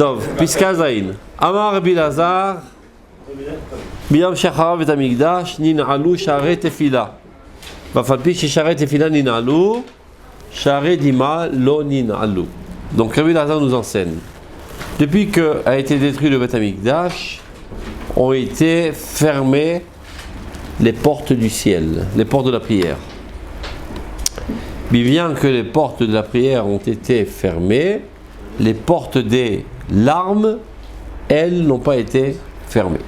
טוב, פסקה זין. אמר רבי אלעזר, ביום שאחריו בית המקדש ננעלו שערי תפילה. ואף על פי ששערי תפילה ננעלו, שערי דמעה לא ננעלו. Donc Rabbi Elazar nous enseigne. Depuis qu'a été détruit le Beth Amikdash, ont été fermées les portes du ciel, les portes de la prière. Mais bien que les portes de la prière ont été fermées, les portes des larmes, elles, n'ont pas été fermées.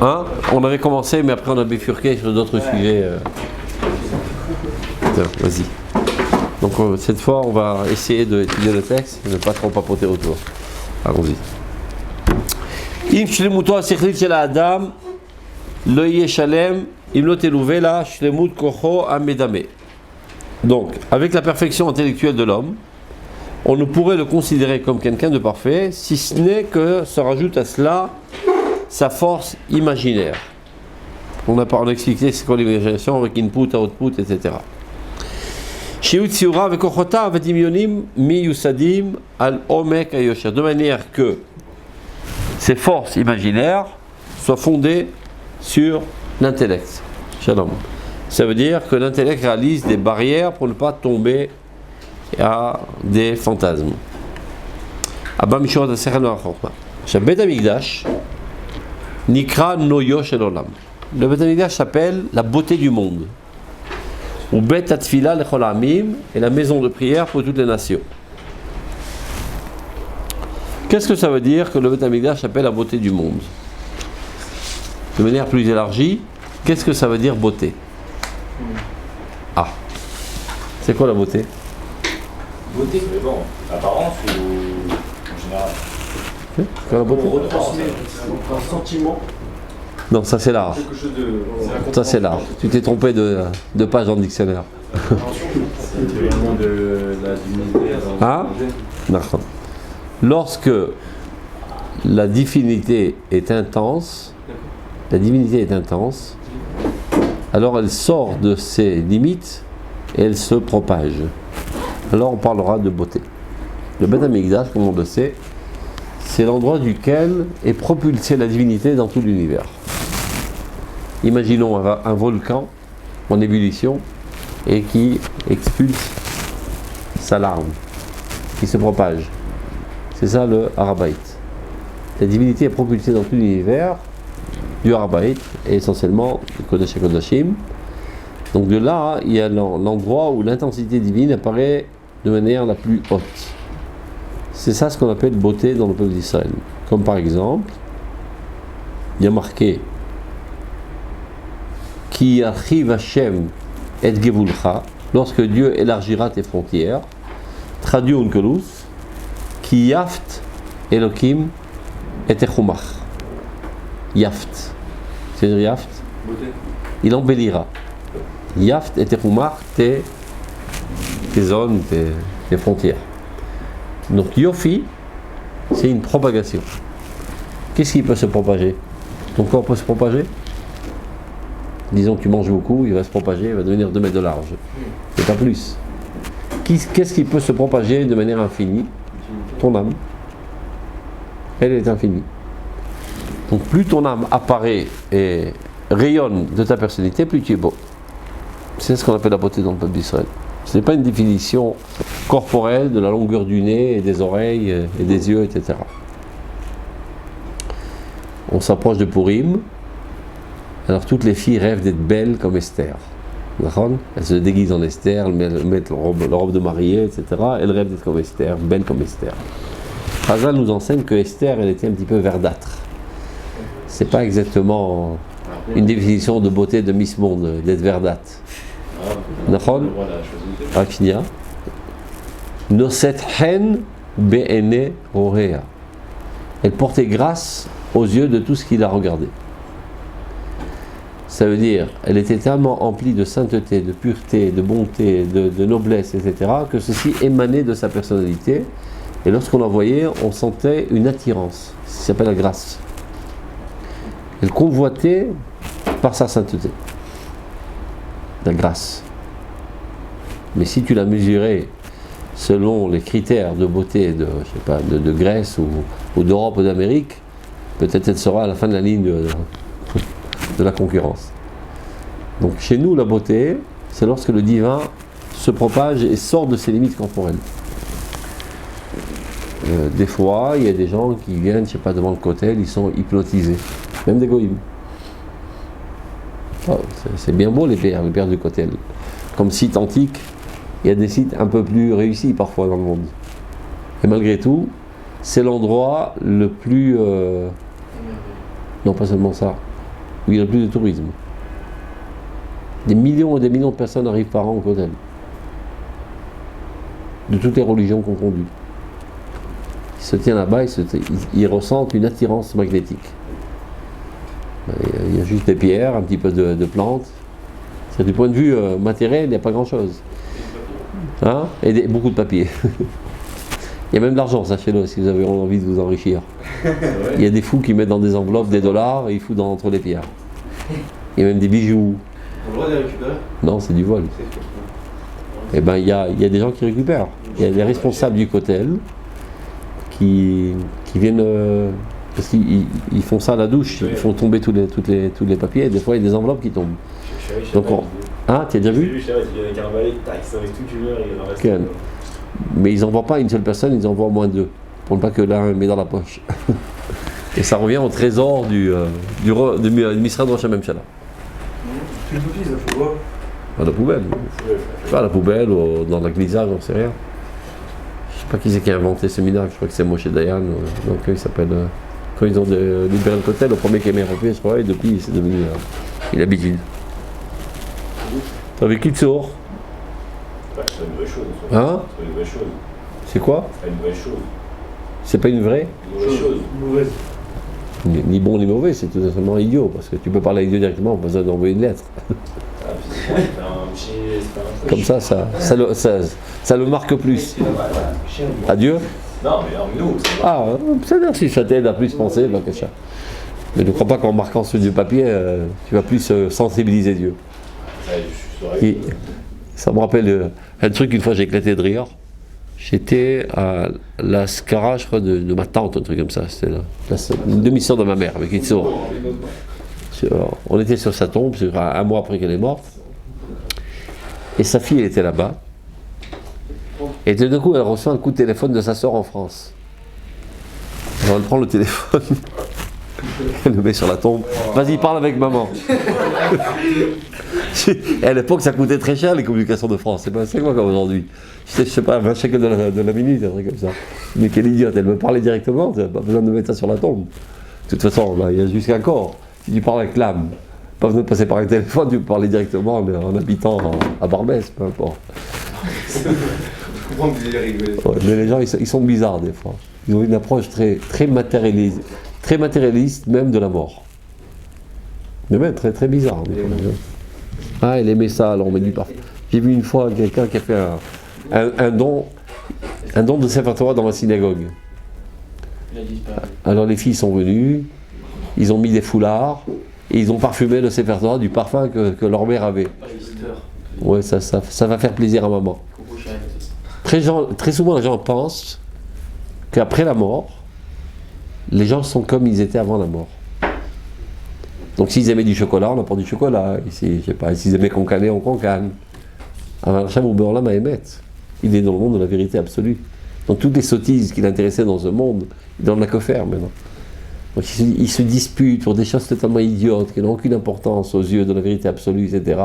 Hein? On avait commencé, mais après on a bifurqué sur d'autres sujets. Vas-y. Donc cette fois, on va essayer d'étudier le texte et ne pas trop papoter autour. Allons-y. Im shlemuto asichlit shel ha'adam lo yeh shalem im lo teluve la shlemut kocho hamedame. Donc, avec la perfection intellectuelle de l'homme, on ne pourrait le considérer comme quelqu'un de parfait, si ce n'est que se rajoute à cela sa force imaginaire. On a expliqué c'est quoi l'imagination avec input, output, etc. De manière que ces forces imaginaires soient fondées sur l'intellect. Shalom. Ça veut dire que l'intellect réalise des barrières pour ne pas tomber à des fantasmes. Abba Mishor de Sechel Chokma. Beth Amikdash Nikra Noyo Shel Olam. Le Beth Amikdash s'appelle la beauté du monde. Ou Bet Atfila Lechol Amim est la maison de prière pour toutes les nations. Qu'est-ce que ça veut dire que le Beth Amikdash s'appelle la beauté du monde? De manière plus élargie, qu'est-ce que ça veut dire beauté? Ah, c'est quoi la beauté? Beauté, mais bon, apparence ou en général? C'est quoi la beauté? On retransmet un sentiment. Non, ça c'est l'art. Quelque chose de. Ça c'est l'art. Tu t'es trompé de page dans le dictionnaire. C'est vraiment de la divinité. Ah, d'accord. Lorsque la divinité est intense, alors elle sort de ses limites et elle se propage. Alors on parlera de beauté. Le Beth Amikdash, comme on le sait, c'est l'endroit duquel est propulsée la divinité dans tout l'univers. Imaginons un volcan en ébullition et qui expulse sa larve, qui se propage. C'est ça le Harabait. La divinité est propulsée dans tout l'univers du Harabait et essentiellement du Kodesh HaKodashim. Donc de là, il y a l'endroit où l'intensité divine apparaît de manière la plus haute. C'est ça ce qu'on appelle beauté dans le peuple d'Israël. Comme par exemple, il y a marqué Ki yarchiv Hashem et gevulcha, lorsque Dieu élargira tes frontières, traduit Onkelos, Ki yaft Elokim et echumach. Yaft. C'est-à-dire yaft, il embellira. Yaft et echumach, tes zones, tes frontières. Donc Yofi, c'est une propagation. Qu'est-ce qui peut se propager? Ton corps peut se propager? Disons que tu manges beaucoup, il va se propager, il va devenir 2 mètres de large. Et pas plus. Qu'est-ce qui peut se propager de manière infinie? Ton âme. Elle est infinie. Donc plus ton âme apparaît et rayonne de ta personnalité, plus tu es beau. C'est ce qu'on appelle la beauté dans le peuple d'Israël. Ce n'est pas une définition corporelle de la longueur du nez et des oreilles et des yeux, etc. On s'approche de Purim. Alors toutes les filles rêvent d'être belles comme Esther. Elles se déguisent en Esther, elles mettent leur robe de mariée, etc. Elles rêvent d'être comme Esther, belles comme Esther. Chazal nous enseigne que Esther, elle était un petit peu verdâtre. C'est pas exactement une définition de beauté de Miss Monde, d'être verdâtre. Nachon, Akinia, Noset hen be'ene rohea. Elle portait grâce aux yeux de tout ce qui l'a regardé. Ça veut dire, elle était tellement emplie de sainteté, de pureté, de bonté, de noblesse, etc., que ceci émanait de sa personnalité. Et lorsqu'on la voyait, on sentait une attirance. Ça s'appelle la grâce. Elle convoitait par sa sainteté. La grâce. Mais si tu la mesurais selon les critères de beauté de, je sais pas, de Grèce ou d'Europe ou d'Amérique, peut-être elle sera à la fin de la ligne de la concurrence. Donc chez nous, la beauté, c'est lorsque le divin se propage et sort de ses limites corporelles. Des fois, il y a des gens qui viennent, je sais pas, devant le cotel, ils sont hypnotisés, même des goïms. Oh, c'est bien beau les pierres du cotel. Comme site antique, il y a des sites un peu plus réussis parfois dans le monde. Et malgré tout, c'est l'endroit le plus... non, pas seulement ça, où il y a le plus de tourisme. Des millions et des millions de personnes arrivent par an au cotel. De toutes les religions confondues. Ils se tiennent là-bas, ils ressentent une attirance magnétique. Il y a juste des pierres, un petit peu de plantes. C'est du point de vue matériel, il n'y a pas grand-chose. Hein? Et beaucoup de papier. Il y a même de l'argent, sachez-le, si vous avez envie de vous enrichir. Il y a des fous qui mettent dans des enveloppes des dollars et ils foutent entre les pierres. Il y a même des bijoux. On a le droit de les récupérer? Non, c'est du vol. Eh bien, il y a des gens qui récupèrent. Il y a des responsables du cotel qui viennent... parce qu'ils font ça à la douche, ils font tomber tous les papiers, et des fois il y a des enveloppes qui tombent. Donc ah, tu as déjà vu? Il y a avec un balai, tac, ça avec toute une heure, il en reste. Okay. Mais ils n'envoient pas une seule personne, ils envoient au moins deux, pour ne pas que l'un met dans la poche. Et ça revient au trésor du Misra de Rosh Hashanah. Tu le copies, ça faut voir. À la poubelle. Pas à la poubelle ou dans la glissade, j'en sais rien. Je sais pas qui c'est qui a inventé ce minage, je crois que c'est Moshe Dayan, donc il s'appelle... quand ils ont libéré le cotel, le premier qui est européen, je crois, et depuis c'est devenu une habitude. Avec qui de sourd? C'est une vraie chose. Hein? C'est une vraie chose. C'est quoi? C'est une vraie chose. C'est pas une vraie? Une vraie chose. Mauvaise. Ni bon ni mauvais, c'est tout simplement idiot, parce que tu peux parler avec Dieu directement, pas besoin d'envoyer une lettre. Ah, c'est un petit... Comme ça le marque plus. Adieu? Non, mais en nous, c'est Ah, c'est-à-dire si ça t'aide à plus penser, bah, que ça. Mais ne crois pas qu'en marquant sur du papier, tu vas plus sensibiliser Dieu. Et ça me rappelle un truc, une fois j'ai éclaté de rire. J'étais à la Skara, je crois, de ma tante, un truc comme ça. C'était une demi-sœur de ma mère, avec Itzo. On était sur sa tombe, un mois après qu'elle est morte. Et sa fille, elle était là-bas. Et tout d'un coup, elle reçoit un coup de téléphone de sa sœur en France. Alors elle prend le téléphone, elle le met sur la tombe. Vas-y, parle avec maman. Et à l'époque, ça coûtait très cher les communications de France. C'est quoi comme aujourd'hui? Je sais pas, 20 shekels de la minute, un truc comme ça. Mais quelle idiote, elle me parlait directement, tu n'as pas besoin de mettre ça sur la tombe. De toute façon, là, il y a jusqu'un corps. Si tu parles avec l'âme, pas besoin de passer par un téléphone, tu peux parler directement en habitant à Barbès, peu importe. Ouais, mais les gens, ils sont bizarres des fois. Ils ont une approche très matérialiste même de la mort. Mais même très bizarre. Ah, elle aimait ça, alors on m'a dit pas. J'ai vu une fois quelqu'un qui a fait un don de Sefer Torah dans la synagogue. Alors les filles sont venues, ils ont mis des foulards et ils ont parfumé le Sefer Torah du parfum que leur mère avait. Ouais, ça va faire plaisir à maman. Très souvent, les gens pensent qu'après la mort, les gens sont comme ils étaient avant la mort. Donc s'ils aimaient du chocolat, on apporte du chocolat. Ici, je sais pas, s'ils aimaient concaner, on concane. Alors Hachem ou Be'olam ha'emet, il est dans le monde de la vérité absolue. Donc toutes les sottises qui l'intéressaient dans ce monde, il n'en a que faire maintenant. Donc ils se disputent pour des choses totalement idiotes, qui n'ont aucune importance aux yeux de la vérité absolue, etc.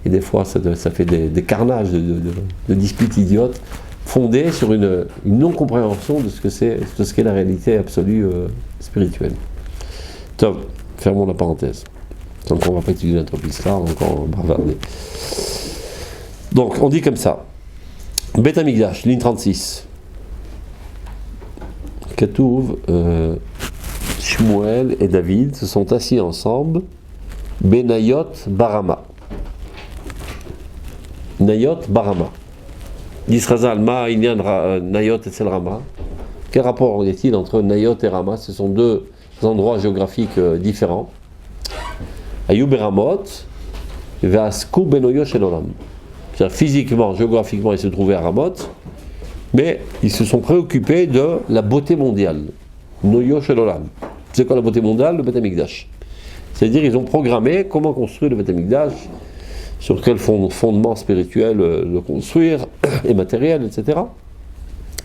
Et des fois, ça fait des carnages de disputes idiotes, fondées sur une non-compréhension de ce qu'est la réalité absolue spirituelle. Tom, fermons la parenthèse. Donc on ne va pas étudier l'entropie là, donc on va bavarder. Donc on dit comme ça. Beth Amikdash, ligne 36. Ketouv, Shmuel et David se sont assis ensemble. Benayot Barama. Nayot Barama. Disrazal, Ma, Inyan, Nayot et Rama. Quel rapport y a-t-il entre Nayot et Rama? Ce sont deux endroits géographiques différents. Ayub et Ramot, Ve'asku Benoyo Shelolam. C'est-à-dire physiquement, géographiquement, ils se trouvaient à Ramot, Mais ils se sont préoccupés de la beauté mondiale. Noyo Shel Olam. C'est quoi la beauté mondiale? Le Beth Amikdash. C'est-à-dire ils ont programmé comment construire le Beth Amikdash, sur quel fondement spirituel le construire, et matériel, etc.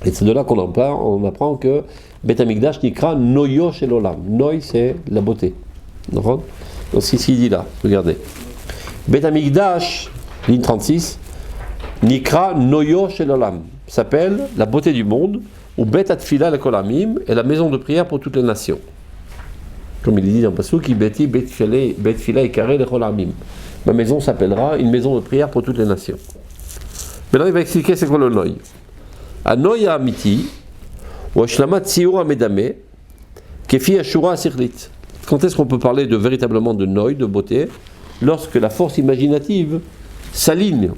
Et c'est de là qu'on apprend que Beth Amikdash nikra Noyo Shel Olam. Noy, c'est la beauté. Donc c'est ce qu'il dit là, regardez. Beth Amikdash, ligne 36, nikra Noyo Shel Olam, s'appelle la beauté du monde, ou Bet Atfila le Kolamim, est la maison de prière pour toutes les nations. Comme il dit dans le Passouk, qui beti Bet Fila et Karé le Kolamim. Ma maison s'appellera une maison de prière pour toutes les nations. Maintenant il va expliquer c'est quoi le Noy. A Noy Amiti, ou Ashlama Tsiur Amedame, Kefi Ashura Sirlit. Quand est-ce qu'on peut parler de véritablement de Noy, de beauté? Lorsque la force imaginative s'aligne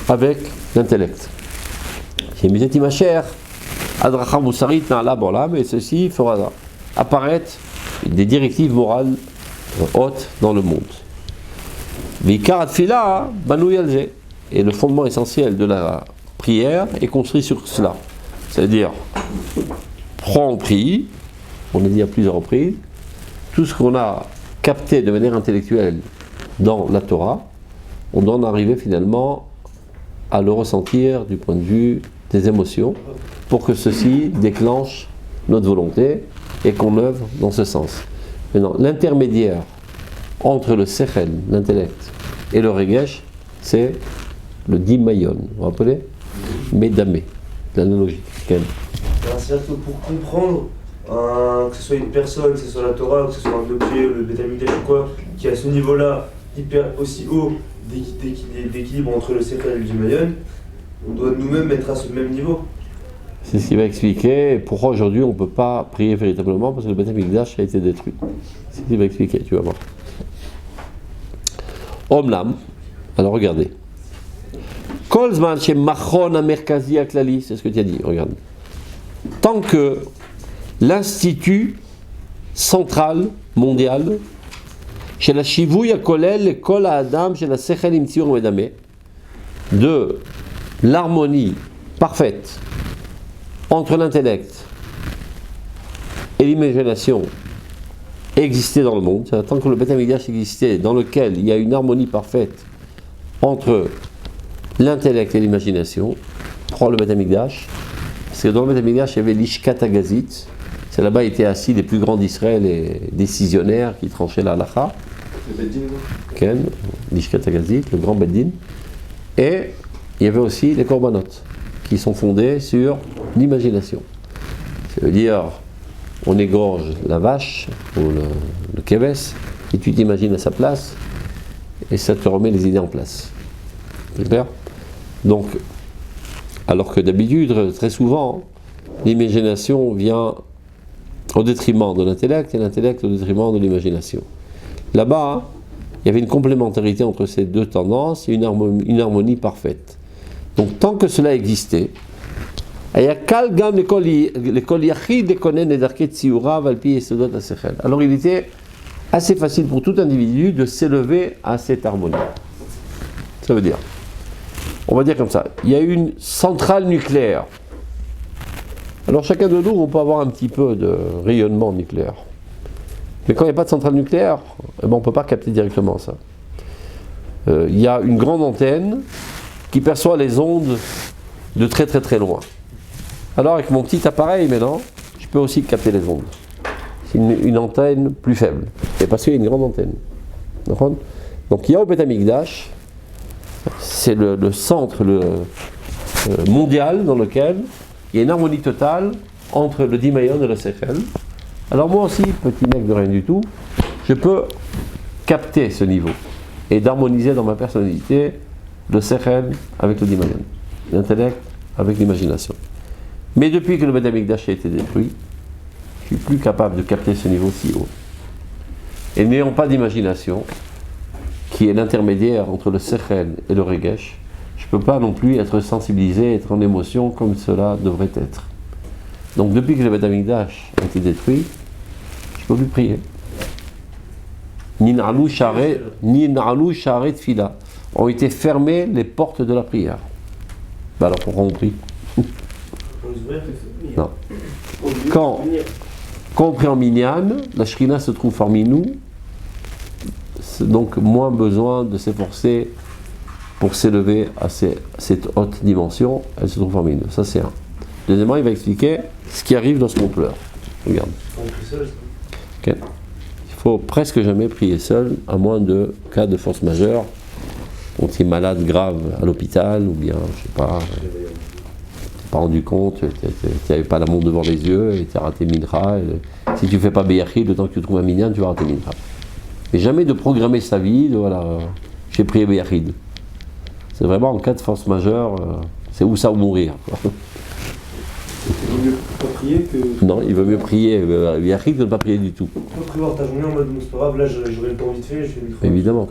avec l'intellect. Et ceci fera apparaître des directives morales hautes dans le monde. Et le fondement essentiel de la prière est construit sur cela. C'est-à-dire, prends, prie, on a dit à plusieurs reprises, tout ce qu'on a capté de manière intellectuelle dans la Torah, on doit en arriver finalement à le ressentir du point de vue des émotions, pour que ceci déclenche notre volonté et qu'on œuvre dans ce sens. Maintenant, l'intermédiaire entre le sechel, l'intellect, et le regesh, c'est le dimayon. Vous vous rappelez? Médamé, l'analogie. C'est-à-dire que pour comprendre que ce soit une personne, que ce soit la Torah, que ce soit un objet, le Beth Amikdash ou quoi, qui est à ce niveau-là, aussi haut d'équilibre entre le sechel et le dimayon, on doit nous-mêmes être à ce même niveau. C'est ce qu'il va expliquer pourquoi aujourd'hui on ne peut pas prier véritablement parce que le Beth Amikdash a été détruit. C'est ce qu'il va expliquer, tu vas voir. Omlam, alors regardez. Kolzman chez Machon Amerkazi Aklali, c'est ce que tu as dit, regarde. Tant que l'institut central mondial, chez la Shivouya Kolel, et Kol Adam, chez la Sechel Imtsiur Medame, de l'harmonie parfaite entre l'intellect et l'imagination existait dans le monde, c'est-à-dire tant que le Beth Amikdash existait, dans lequel il y a une harmonie parfaite entre l'intellect et l'imagination, prends le Beth Amikdash, parce que dans le Beth Amikdash il y avait l'Ishkat Agazit, c'est là-bas étaient assis les plus grands d'Israël et décisionnaires qui tranchaient la halakha, Ken, l'Ishkat Agazit, le grand Beddin, et il y avait aussi les korbanot, qui sont fondés sur l'imagination. Ça veut dire, on égorge la vache, ou le kéves, et tu t'imagines à sa place, et ça te remet les idées en place. C'est clair? Donc, alors que d'habitude, très souvent, l'imagination vient au détriment de l'intellect, et l'intellect au détriment de l'imagination. Là-bas, il y avait une complémentarité entre ces deux tendances, et une harmonie parfaite. Donc tant que cela existait, alors il était assez facile pour tout individu de s'élever à cette harmonie. Ça veut dire, on va dire comme ça, il y a une centrale nucléaire. Alors chacun de nous, on peut avoir un petit peu de rayonnement nucléaire. Mais quand il n'y a pas de centrale nucléaire, on ne peut pas capter directement ça. Il y a une grande antenne qui perçoit les ondes de très très très loin. Alors avec mon petit appareil maintenant, je peux aussi capter les ondes. C'est une antenne plus faible, et parce qu'il y a une grande antenne. Donc il y a au Beth Amikdash, c'est le centre mondial dans lequel il y a une harmonie totale entre le dimayon et le sechel. Alors moi aussi, petit mec de rien du tout, je peux capter ce niveau et d'harmoniser dans ma personnalité le sechel avec le dimayon, l'intellect avec l'imagination. Mais depuis que le Beth Amikdash a été détruit, je suis plus capable de capter ce niveau si haut. Et n'ayant pas d'imagination, qui est l'intermédiaire entre le sechel et le regesh, je ne peux pas non plus être sensibilisé, être en émotion comme cela devrait être. Donc depuis que le Beth Amikdash a été détruit, je ne peux plus prier. Ni Na'alou Sharet Tfila. Ont été fermées les portes de la prière. Ben alors pourquoi on prie? Pour les ouvrir. Non. Quand on prie en minyan, la Shrina se trouve parmi nous, c'est donc moins besoin de s'efforcer pour s'élever à cette haute dimension, elle se trouve parmi nous. Ça c'est un. Deuxièmement, il va expliquer ce qui arrive lorsqu'on pleure. Regarde. On prie seul, ça. Okay. Il faut presque jamais prier seul, à moins de cas de force majeure, quand tu es malade grave à l'hôpital, ou bien, je sais pas, tu t'es pas rendu compte, tu n'avais pas l'amour devant les yeux, et tu as raté Mincha. Si tu ne fais pas Beyachid, le temps que tu trouves un minyan, tu vas rater Mincha. Mais jamais de programmer sa vie, de voilà, j'ai prié Beyachid. C'est vraiment en cas de force majeure, c'est où ça ou mourir. Quoi. Il vaut mieux pas prier que. Non, il vaut mieux prier Beyachid que de ne pas prier du tout. Tu peux prévoir ta journée en mode, c'est pas grave, là j'aurai le temps vite fait, je fais 1000 fois. Évidemment.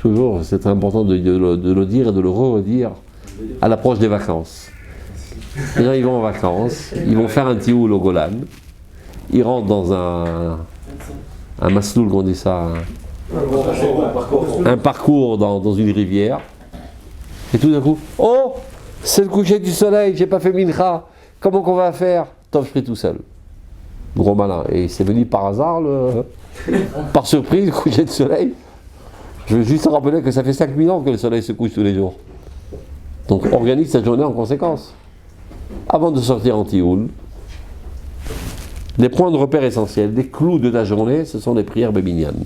Toujours, c'est très important de le dire et de le redire à l'approche des vacances. Les gens ils vont en vacances, ils vont faire un tioul au Golan, ils rentrent dans un masloul, qu'on dit ça, un parcours dans une rivière, et tout d'un coup, oh, c'est le coucher du soleil, j'ai pas fait mincha, comment qu'on va faire? Top, je prie tout seul. Gros malin. Et c'est venu par hasard, par surprise, le coucher du soleil. Je veux juste te rappeler que ça fait 5000 ans que le soleil se couche tous les jours. Donc organise cette journée en conséquence. Avant de sortir en tioul, les points de repère essentiels, les clous de ta journée, ce sont les prières béminianes.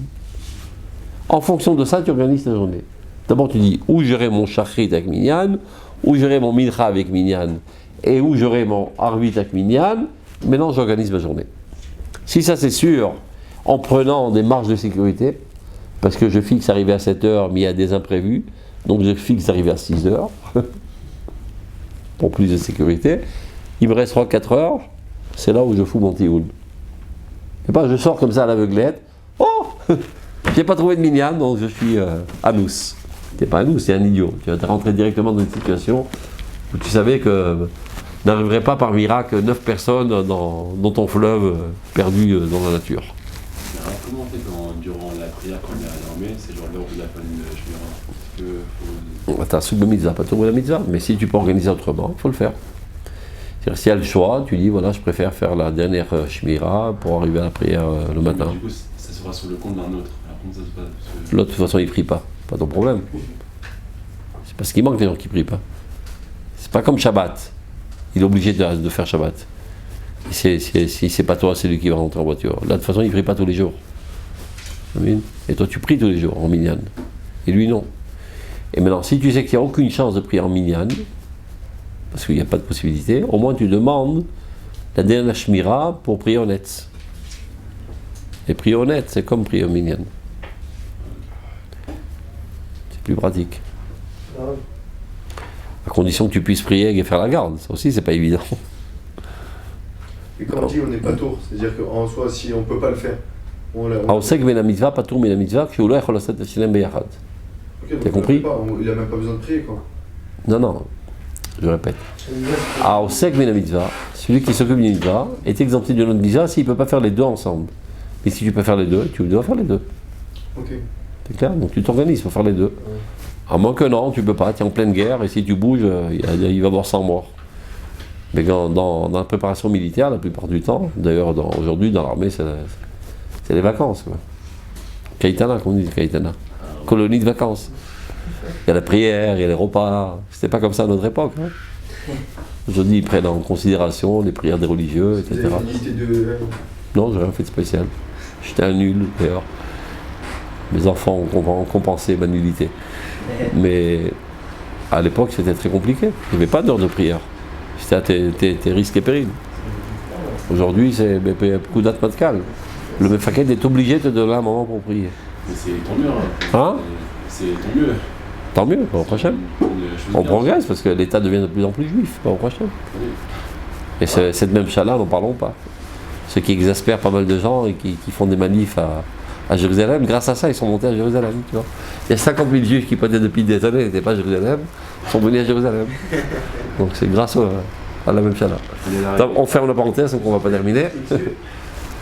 En fonction de ça, tu organises ta journée. D'abord, tu dis où j'aurai mon shachrit avec minyan, où j'aurai mon mincha avec minyan, et où j'aurai mon arvit avec minyan. Maintenant, j'organise ma journée. Si ça c'est sûr, en prenant des marges de sécurité, parce que je fixe arriver à 7h, mais il y a des imprévus, donc je fixe arriver à 6h, pour plus de sécurité. Il me reste 3-4 heures, c'est là où je fous mon tioul. Et pas je sors comme ça à l'aveuglette, oh, j'ai pas trouvé de minyan, donc je suis anous. T'es pas anous, c'est un idiot. Tu vas te rentrer directement dans une situation où tu savais que n'arriverait pas par miracle 9 personnes dans ton fleuve perdu dans la nature. Alors, comment on fait durant la prière quand on est à l'armée, c'est genre l'heure de la fin de Shmira? T'as sous le mitzvah, pas tout la mitzvah, mais si tu peux organiser autrement, il faut le faire. C'est-à-dire, s'il y a le choix, tu dis voilà, je préfère faire la dernière Shmira pour arriver à la prière le matin. Du coup, ça sera sur le compte d'un autre. Alors, comment ça se passe? L'autre, de toute façon, il ne prie pas. Pas ton problème. C'est parce qu'il manque des gens qui ne prient pas. C'est pas comme Shabbat. Il est obligé de faire Shabbat. Si c'est pas toi, c'est lui qui va rentrer en voiture. Là, de toute façon, il ne prie pas tous les jours. Et toi, tu pries tous les jours en minyan. Et lui, non. Et maintenant, si tu sais qu'il n'y a aucune chance de prier en minyan, parce qu'il n'y a pas de possibilité, au moins tu demandes la dernière shmira pour prier honnête. Et prier honnête, c'est comme prier en minyan. C'est plus pratique. À condition que tu puisses prier et faire la garde. Ça aussi, c'est pas évident. Et quand on dit on n'est pas tour, c'est-à-dire qu'en soi, si on ne peut pas le faire, on sait que Mena Mitzvah, pas tour Mena Mitzvah, que Oula Echol Asat Tefilin Beyachad. T'as compris? Il n'a même pas besoin de prier, quoi. Non, je répète. On sait que Mena Mitzvah, celui qui s'occupe d'une mitzvah, est exempté de notre mitzvah s'il ne peut pas faire les deux ensemble. Mais si tu peux faire les deux, tu dois faire les deux. Ok. C'est clair? Donc tu t'organises pour faire les deux. À moins que non, tu peux pas, tu es en pleine guerre et si tu bouges, il va y avoir 100 morts. Mais dans la préparation militaire, la plupart du temps, d'ailleurs aujourd'hui dans l'armée, c'est les vacances. Quoi. Kaitana, comme on dit, Kaitana. Colonie de vacances. Il y a la prière, il y a les repas. C'était pas comme ça à notre époque. Hein. Aujourd'hui, ils prennent en considération les prières des religieux, etc. Vous avez une unité de... Non, j'ai rien fait de spécial. J'étais un nul, d'ailleurs. Mes enfants ont compensé ma nullité. Mais à l'époque, c'était très compliqué. Il n'y avait pas d'heure de prière. C'était à tes risques et périls. Aujourd'hui, c'est beaucoup d'atmatkal. Le Mefaket est obligé de te donner un moment pour prier. Mais c'est tant mieux. Hein? C'est tant mieux. Tant mieux, pas au prochain. On progresse parce que l'État devient de plus en plus juif, pas au prochain. Et cette même chala, n'en parlons pas. Ce qui exaspère pas mal de gens et qui font des manifs à Jérusalem, grâce à ça, ils sont montés à Jérusalem. Tu vois. Il y a 50 000 juifs qui peut-être depuis des années n'étaient pas à Jérusalem, sont venus à Jérusalem. Donc c'est grâce à la même chala. On ferme la parenthèse, donc on ne va pas terminer.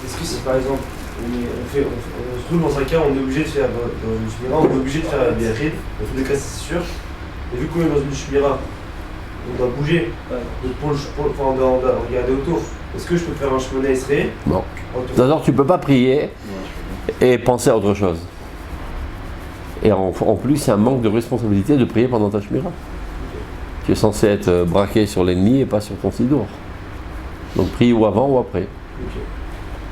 Est-ce que c'est par exemple, on se trouve dans un cas, on est obligé de faire, dans une shmira, on est obligé de faire la Beyachid, dans tous les cas c'est sûr, et vu qu'on est dans une shmira on doit bouger. Enfin, on doit regarder autour. Est-ce que je peux faire un Shemona Esrei? Non. D'abord, tu ne peux pas prier et penser à autre chose. Et en plus, c'est un manque de responsabilité de prier pendant ta Shmira. Tu es censé être braqué sur l'ennemi et pas sur ton sidour. Donc prie ou avant ou après.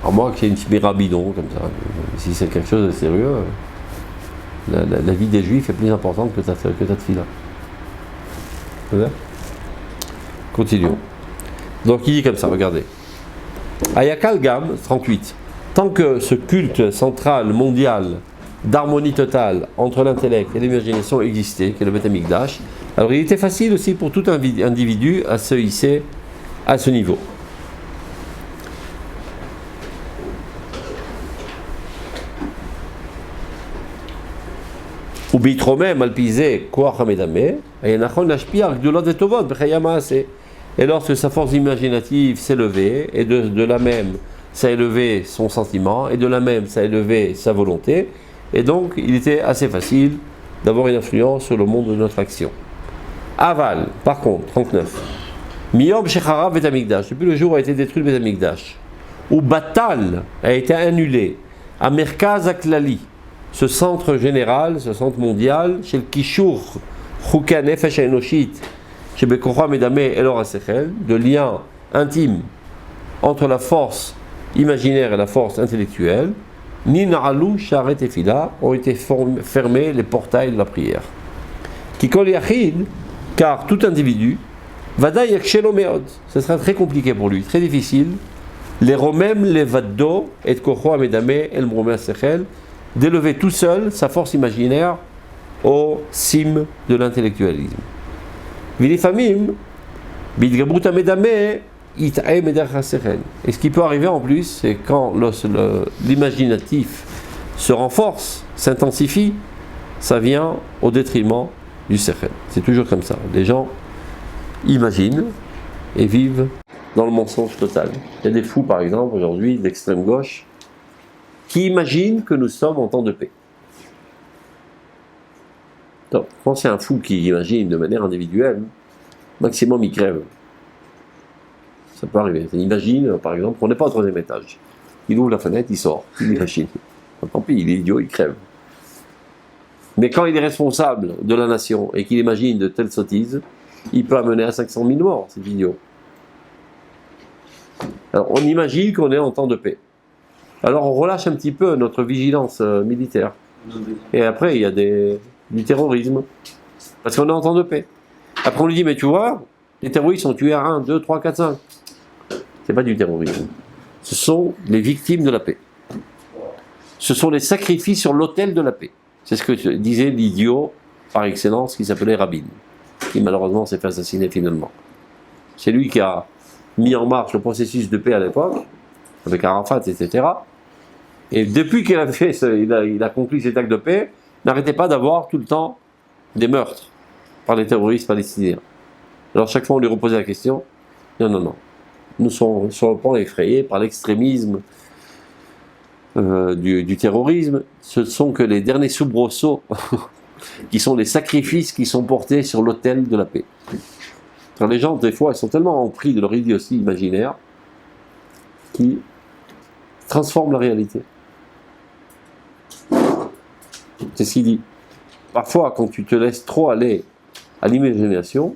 À moins que c'est une Shmira bidon comme ça. Si c'est quelque chose de sérieux, la vie des Juifs est plus importante que ta tefila. Continuons. Donc il dit comme ça, regardez. Ayakal Gam, 38. Tant que ce culte central, mondial, d'harmonie totale entre l'intellect et l'imagination existait, qui est le Beth Amikdash, alors il était facile aussi pour tout individu à se hisser à ce niveau. Et lorsque sa force imaginative s'est levée, et de la même, ça a élevé son sentiment, et de la même, ça a élevé sa volonté, et donc il était assez facile d'avoir une influence sur le monde de notre action. Aval, par contre, 39. Miyom Shecharav Beth Amikdash, depuis le jour où a été détruit le Beth Amikdash, où Batal a été annulé, à Merkaz Aklali, ce centre général, ce centre mondial, chez le Kishur, Chouka Nefesh Enoshit, chez Bekocha Medame Elor Asechel, de lien intime entre la force imaginaire et la force intellectuelle, Nina'alou Sharet Tefila, ont été fermés les portails de la prière. Kikol Yachid, car tout individu, Vada Yakshelo Meod, ce sera très compliqué pour lui, très difficile, les Romem Levaddo et Kocho Medame El Mrome Asechel, d'élever tout seul sa force imaginaire au cime de l'intellectualisme. Vilifamim, Bidgabrut Amedame, Itae Meder Hasechel. Et ce qui peut arriver en plus, c'est quand l'imaginatif se renforce, s'intensifie, ça vient au détriment du Sechel. C'est toujours comme ça. Les gens imaginent et vivent dans le mensonge total. Il y a des fous, par exemple, aujourd'hui, d'extrême gauche, qui imaginent que nous sommes en temps de paix. Donc, quand c'est un fou qui imagine de manière individuelle, maximum il crève. Ça peut arriver. Il imagine, par exemple, qu'on n'est pas au 3e étage. Il ouvre la fenêtre, il sort, il imagine. Tant pis, il est idiot, il crève. Mais quand il est responsable de la nation et qu'il imagine de telles sottises, il peut amener à 500 000 morts, cet idiot. Alors, on imagine qu'on est en temps de paix. Alors on relâche un petit peu notre vigilance militaire. Et après, il y a du terrorisme. Parce qu'on est en temps de paix. Après, on lui dit, mais tu vois, les terroristes ont tué 1, 2, 3, 4, 5. C'est pas du terrorisme. Ce sont les victimes de la paix. Ce sont les sacrifices sur l'autel de la paix. C'est ce que disait l'idiot par excellence qui s'appelait Rabin, qui malheureusement s'est fait assassiner finalement. C'est lui qui a mis en marche le processus de paix à l'époque, avec Arafat, etc. Et depuis qu'il a fait, il a conclu cet acte de paix, n'arrêtait pas d'avoir tout le temps des meurtres par les terroristes palestiniens. Alors chaque fois on lui reposait la question, non. Nous sommes sur le point effrayés par l'extrémisme du terrorisme. Ce ne sont que les derniers soubresauts qui sont les sacrifices qui sont portés sur l'autel de la paix. Quand les gens, des fois, ils sont tellement empris de leur idiotie imaginaire qui transforment la réalité. C'est ce qu'il dit. Parfois, quand tu te laisses trop aller à l'imagination,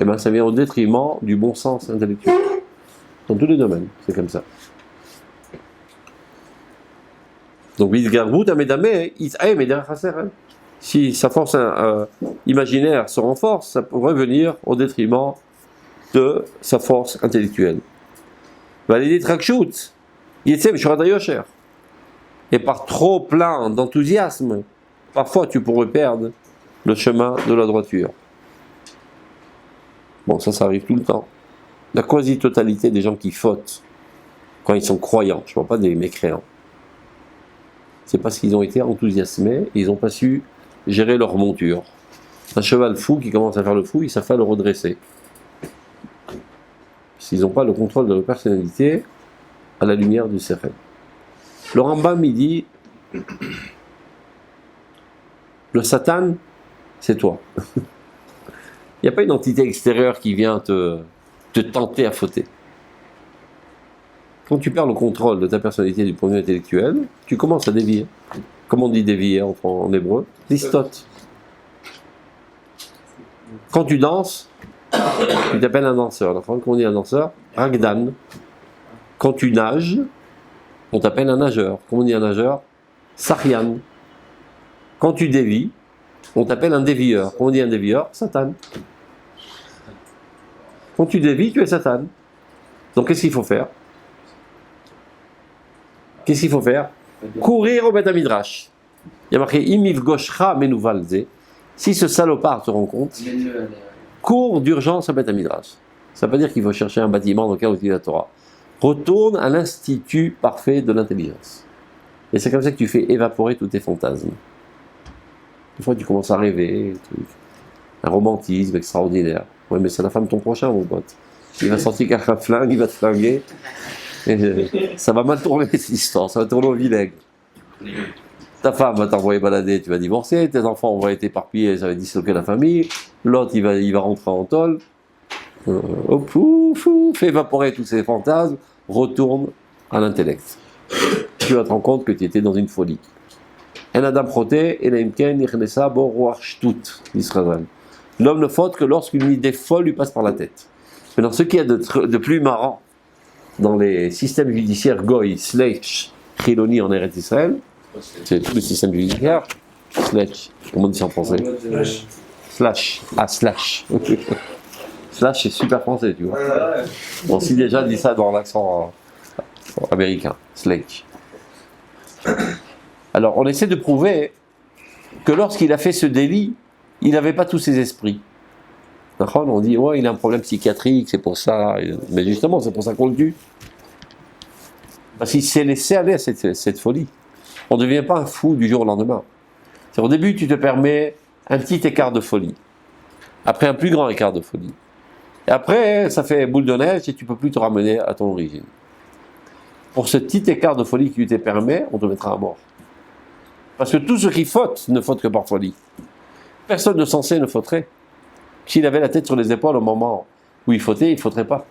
eh ben, ça vient au détriment du bon sens intellectuel. Dans tous les domaines, c'est comme ça. Donc, si sa force imaginaire se renforce, ça pourrait venir au détriment de sa force intellectuelle. Et par trop plein d'enthousiasme, parfois tu pourrais perdre le chemin de la droiture. Bon, ça arrive tout le temps. La quasi-totalité des gens qui fautent, quand ils sont croyants, je ne parle pas des mécréants, c'est parce qu'ils ont été enthousiasmés et ils n'ont pas su gérer leur monture. Un cheval fou qui commence à faire le fou, ils savent pas le redresser. S'ils n'ont pas le contrôle de leur personnalité à la lumière du Sechel. Le Rambam, il dit, le Satan, c'est toi. Il n'y a pas une entité extérieure qui vient te tenter à fauter. Quand tu perds le contrôle de ta personnalité du point de vue intellectuel, tu commences à dévier. Comment on dit dévier en hébreu? Listote. Quand tu danses, tu t'appelles un danseur. Quand on dit un danseur, ragdan. Quand tu nages, on t'appelle un nageur. Comment on dit un nageur? Sarian. Quand tu dévies, on t'appelle un dévieur. Comment on dit un dévieur? Satan. Quand tu dévies, tu es Satan. Donc qu'est-ce qu'il faut faire? Qu'est-ce qu'il faut faire? Courir au Beth Midrash. Il y a marqué Imiv Goshra Menuvalze. Si ce salopard te rencontre, cours d'urgence au Beth Midrash. Ça veut pas dire qu'il faut chercher un bâtiment dans lequel on utilise la Torah. Retourne à l'institut parfait de l'intelligence. Et c'est comme ça que tu fais évaporer tous tes fantasmes. Des fois, tu commences à rêver, un romantisme extraordinaire. Oui, mais c'est la femme de ton prochain, mon pote. Il va sortir qu'un flingue, il va te flinguer. Et ça va mal tourner cette histoire, ça va tourner au vinaigre. Ta femme va t'envoyer balader, tu vas divorcer, tes enfants vont être éparpillés, ça va disloquer la famille, l'autre il va rentrer en tôle, fais évaporer tous ces fantasmes, retourne à l'intellect. Tu vas te rendre compte que tu étais dans une folie. En Adam Proté, Elamken, Irnesa, Boroar Shtut, Israël. L'homme ne faute que lorsqu'une idée folle lui passe par la tête. Maintenant, ce qu'il y a de plus marrant dans les systèmes judiciaires Goy, Slash, Chiloni en Eretz Israël, c'est tout le système judiciaire, Slash, comment on dit ça en français? Slash, slash. Slash, c'est super français, tu vois. On s'y déjà dit ça dans l'accent américain, Slash. Alors, on essaie de prouver que lorsqu'il a fait ce délit, il n'avait pas tous ses esprits. On dit, ouais, il a un problème psychiatrique, c'est pour ça. Mais justement, c'est pour ça qu'on le tue. Parce qu'il s'est laissé aller à cette folie. On ne devient pas un fou du jour au lendemain. Au début, tu te permets un petit écart de folie. Après, un plus grand écart de folie. Et après, ça fait boule de neige et tu ne peux plus te ramener à ton origine. Pour ce petit écart de folie que tu t'es permis, on te mettra à mort. Parce que tout ce qui faute ne faute que par folie. Personne de sensé ne fauterait. S'il avait la tête sur les épaules au moment où il fautait, il ne fauterait pas.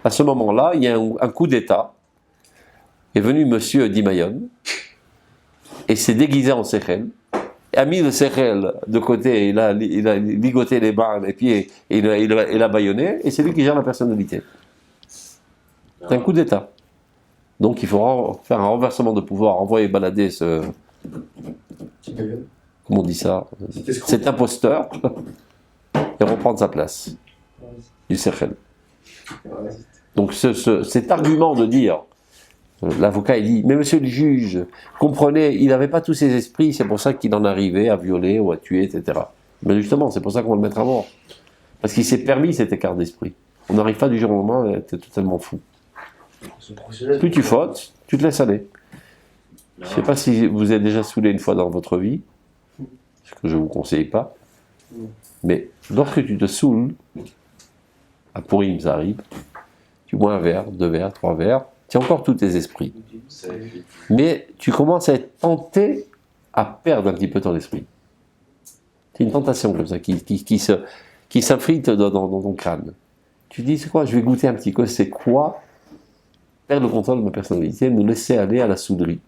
À ce moment-là, il y a un coup d'État. Est venu monsieur Dimayon et s'est déguisé en Sechel, a mis le Sechel de côté, il a ligoté les mains, les pieds, et il a bâillonné, et c'est lui qui gère la personnalité. C'est un coup d'État. Donc il faut faire un renversement de pouvoir, envoyer balader ce... Comment on dit ça? Cet imposteur, et reprendre sa place du Sechel. Donc cet argument de dire, l'avocat il dit, mais monsieur le juge, comprenez, il n'avait pas tous ses esprits, c'est pour ça qu'il en arrivait à violer ou à tuer, etc. Mais justement, c'est pour ça qu'on va le mettre à mort. Parce qu'il s'est permis cet écart d'esprit. On n'arrive pas du jour au lendemain à être totalement fou. Plus tu fautes, tu te laisses aller. Je ne sais pas si vous êtes déjà saoulé une fois dans votre vie, ce que je ne vous conseille pas, mais lorsque tu te saoules, à Purim ça arrive, tu bois un verre, 2 verres, 3 verres, tu as encore tous tes esprits. Mais tu commences à être tenté à perdre un petit peu ton esprit. C'est une tentation comme ça qui s'infiltre dans ton crâne. Tu dis, c'est quoi, je vais goûter un petit peu, c'est quoi perdre le contrôle de ma personnalité, me laisser aller à la souderie.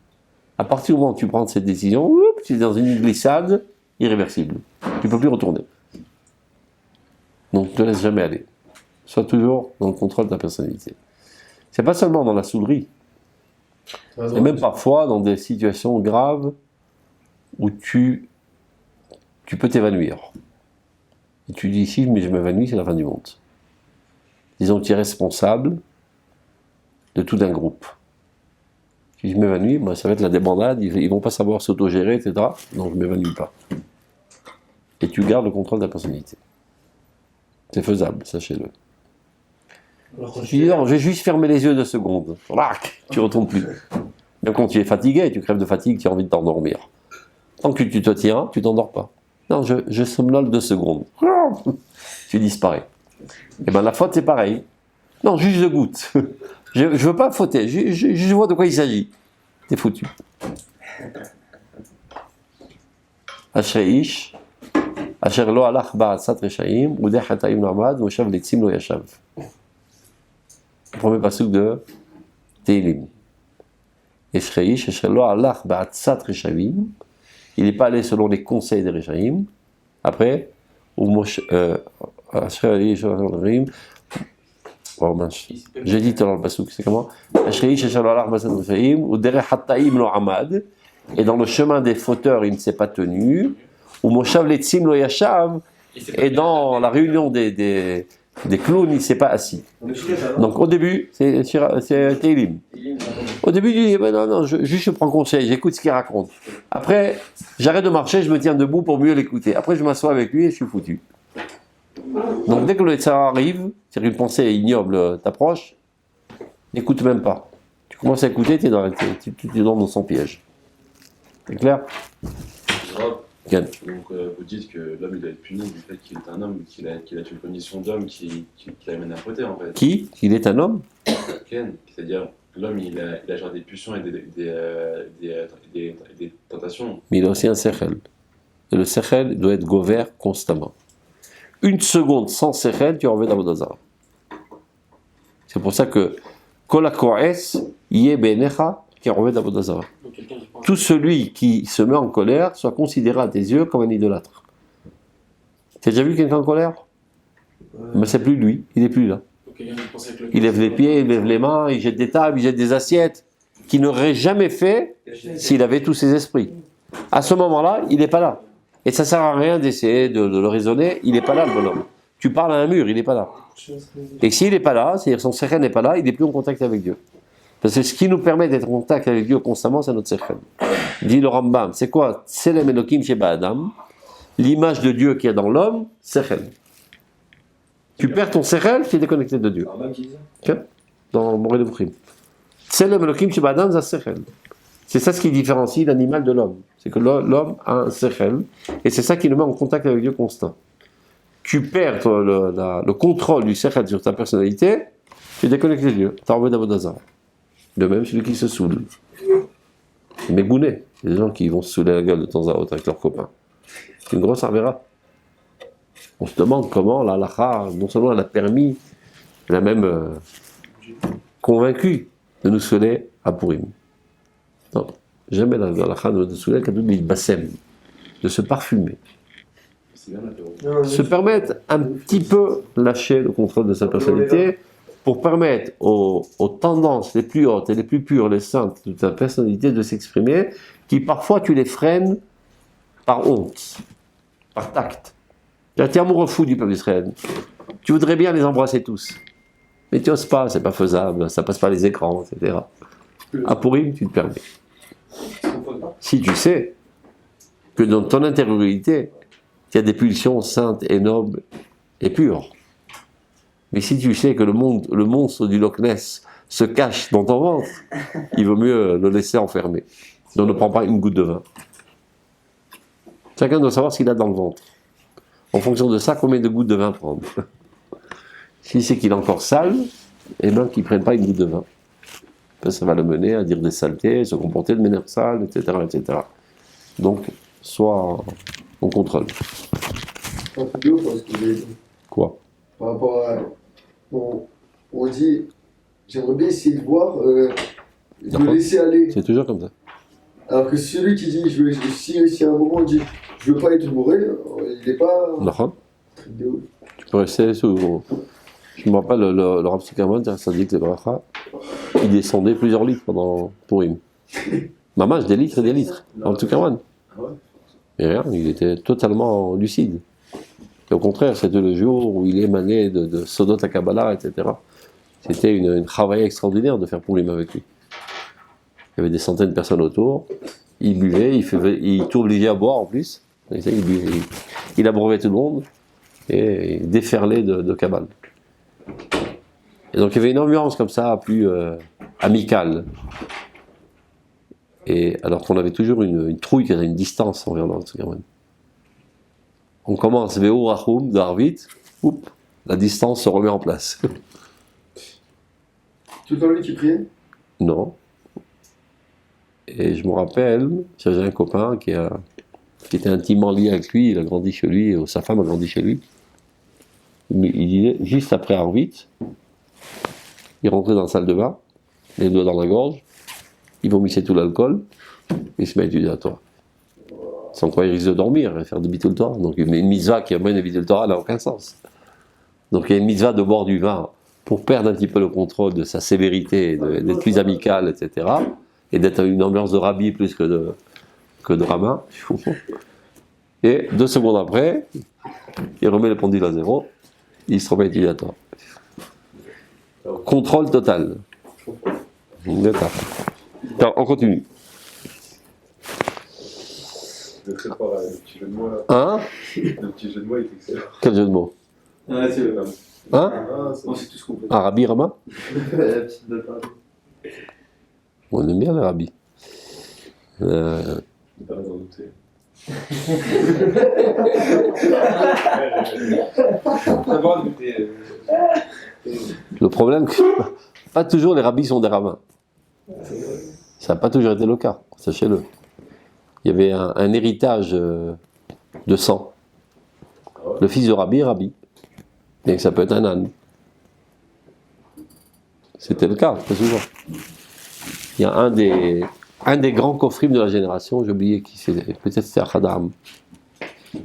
À partir du moment où tu prends cette décision, tu es dans une glissade irréversible. Tu ne peux plus retourner. Donc ne te laisse jamais aller. Sois toujours dans le contrôle de ta personnalité. C'est pas seulement dans la souderie. Et même parfois dans des situations graves où tu peux t'évanouir. Et tu dis, si mais je m'évanouis, c'est la fin du monde. Disons que tu es responsable de tout un groupe. Si je m'évanouis, moi, ça va être la débandade, ils vont pas savoir s'autogérer, etc. Donc je ne m'évanouis pas. Et tu gardes le contrôle de ta personnalité. C'est faisable, sachez-le. Tu dis non, je vais juste fermer les yeux 2 secondes. Tu ne retournes plus. Même quand tu es fatigué, tu crèves de fatigue, tu as envie de t'endormir. Tant que tu te tiens, tu ne t'endors pas. Non, je somnole 2 secondes. Tu disparais. Et bien la faute, c'est pareil. Non, juste je goûte. Je ne veux pas fauter, je vois de quoi il s'agit. T'es foutu. Ashreish, Asher lo alach ba'atzat reshaim, udeh hataim na'amad, moshav letzim lo yashav. Premier pasuk de Tehillim. Eshreish, asher lo alach ba'atzat reshaim, il n'est pas allé selon les conseils des reshaim. Après, oh mince, j'ai dit dans le pasuk, c'est comment? Et dans le chemin des fauteurs, il ne s'est pas tenu. Ou Moshav Letzim Lo Yashav, et dans la réunion des clowns, il ne s'est pas assis. Donc au début, c'est Tehillim. Au début, il dit non, juste je prends conseil, j'écoute ce qu'il raconte. Après, j'arrête de marcher, je me tiens debout pour mieux l'écouter. Après, je m'assois avec lui et je suis foutu. Donc dès que le Yetzirah arrive, c'est-à-dire une pensée ignoble t'approche, n'écoute même pas. Tu commences à écouter, tu es dans son piège. C'est clair? Donc vous dites que l'homme il doit être puni du fait qu'il est un homme, qu'il a une condition d'homme qui l'amène à fauter en fait. Qui? Il est un homme? Ken, c'est-à-dire l'homme il a genre des pulsions et des tentations. Mais il a aussi un sechel. Et le sechel doit être gover constamment. Une seconde sans sechel, tu reviens dans l'Avodah Zarah. C'est pour ça que Kol HaKo'es yeh be'enecha qui revient dans l'Avodah Zarah. Tout celui qui se met en colère soit considéré à tes yeux comme un idolâtre. Tu as déjà vu quelqu'un en colère? Mais c'est plus lui, il n'est plus là. Il lève les pieds, il lève les mains, il jette des tables, il jette des assiettes, qu'il n'aurait jamais fait s'il avait tous ses esprits. À ce moment-là, il n'est pas là. Et ça ne sert à rien d'essayer de le raisonner, il n'est pas là le bonhomme. Tu parles à un mur, il n'est pas là. Et s'il n'est pas là, c'est-à-dire son sechel n'est pas là, il n'est plus en contact avec Dieu. Parce que ce qui nous permet d'être en contact avec Dieu constamment, c'est notre sechel. Dit le Rambam, c'est quoi? Tselem Elokim Sheba Adam, l'image de Dieu qui est dans l'homme, sechel. Tu perds ton sechel, tu es déconnecté de Dieu. Okay? Dans Moreh Nevuchim. Tselem Elokim Sheba Adam, c'est sechel. C'est ça ce qui différencie l'animal de l'homme. C'est que l'homme a un sechel, et c'est ça qui le met en contact avec Dieu constant. Tu perds le contrôle du sechel sur ta personnalité, tu es déconnecté de Dieu. Tu as envie d'Avodah Zarah. De même, celui qui se saoule. Mais gouné, il y a des gens qui vont se saouler la gueule de temps à autre avec leurs copains. C'est une grosse arvéra. On se demande comment la halakha, non seulement elle a permis, elle a même convaincu de nous saouler à Purim. Non, jamais la halakha de nous saouler qu'à nous bassem, de se parfumer. Se permettre un petit peu lâcher le contrôle de sa personnalité, pour permettre aux tendances les plus hautes et les plus pures, les saintes de ta personnalité de s'exprimer, qui parfois tu les freines par honte, par tact. Tu es amoureux fou du peuple d'Israël. Tu voudrais bien les embrasser tous. Mais tu n'oses pas, c'est pas faisable, ça passe pas les écrans, etc. À Purim, tu te permets. Si tu sais que dans ton intériorité, il y a des pulsions saintes et nobles et pures. Mais si tu sais que le monstre du Loch Ness se cache dans ton ventre, il vaut mieux le laisser enfermer. Donc ne prends pas une goutte de vin. Chacun doit savoir ce qu'il a dans le ventre. En fonction de ça, combien de gouttes de vin prendre. S'il sait qu'il est encore sale, eh bien qu'il ne prenne pas une goutte de vin. Ça va le mener à dire des saletés, se comporter de manière sale, etc., etc. Donc, sois en contrôle. Quoi? Par rapport à. On dit, j'aimerais bien essayer de voir, de me laisser aller. C'est toujours comme ça. Alors que celui qui dit, si à un moment on dit, je veux pas être bourré, il n'est pas. D'accord. Tu peux rester sous. Je me rappelle, le Rav Sikaman, ça dit que les brachas, il descendait plusieurs litres pendant Purim. Maman, des litres et des litres. En tout cas, et rien, il était totalement lucide. Et au contraire, c'était le jour où il émanait de Sodot à Kabbalah, etc. C'était une travail extraordinaire de faire Purim avec lui. Il y avait des centaines de personnes autour. Il buvait, il t'obligeait à boire en plus. Il abreuvait tout le monde et il déferlait de Kabbale. Et donc il y avait une ambiance comme ça, plus amicale. Et alors qu'on avait toujours une trouille, qui avait une distance envers l'autre. On commence Veo Rachum de Harvit, la distance se remet en place. Tout le temps lui qui priait? Non. Et je me rappelle, j'avais un copain qui a qui était intimement lié avec lui, il a grandi chez lui, sa femme a grandi chez lui. Il disait, juste après Arvit, il rentrait dans la salle de bain, les doigts dans la gorge, il vomissait tout l'alcool, et il se met à étudier la Torah. Sans quoi il risque de dormir et faire des bitul Torah. Donc une mitzvah qui amène des bitul Torah n'a aucun sens. Donc il y a une mitzvah de boire du vin pour perdre un petit peu le contrôle de sa sévérité, d'être plus amical, etc. Et d'être une ambiance de rabbi plus que de rabbin. Et 2 secondes après, il remet le pendule à 0, il se remet à étudier la Torah. Contrôle total. D'accord. Alors, on continue. Le petit jeu de mots là. Hein? Le petit jeu de mots est excellent. Quel jeu de mots? Ah, c'est le même. Hein? On sait tout ce qu'on peut. Un rabbi Rama? La petite de Paris. On aime bien les rabbis. Pas d'en douter. D'abord, douter. Le problème, pas toujours les rabbis sont des rabbins. Ça n'a pas toujours été le cas, sachez-le. Il y avait un héritage de sang. Le fils de rabbi est rabbi. Et que ça peut être un âne. C'était le cas, très souvent. Il y a un des grands kofrim de la génération, j'ai oublié qui c'est, peut-être c'est Achadam.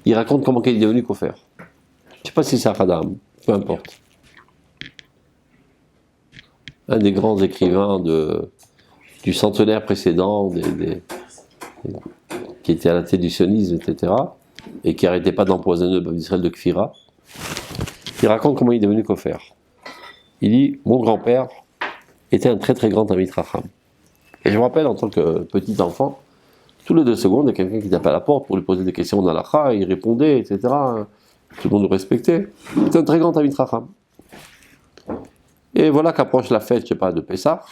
Il raconte comment il est devenu kofer. Je ne sais pas si c'est Achadam, peu importe. Un des grands écrivains du centenaire précédent, qui était à la tête du sionisme, etc., et qui n'arrêtait pas d'empoisonner le peuple d'Israël de Kfira. Il raconte comment il est devenu kofer. Il dit, mon grand-père était un très très grand Talmid Chacham. Et je me rappelle, en tant que petit enfant, tous les 2 secondes, il y a quelqu'un qui tapait à la porte pour lui poser des questions en halakha, il répondait, etc. Tout le monde le respectait. C'était un très grand Talmid Chacham. Et voilà qu'approche la fête, je sais pas, de Pessah.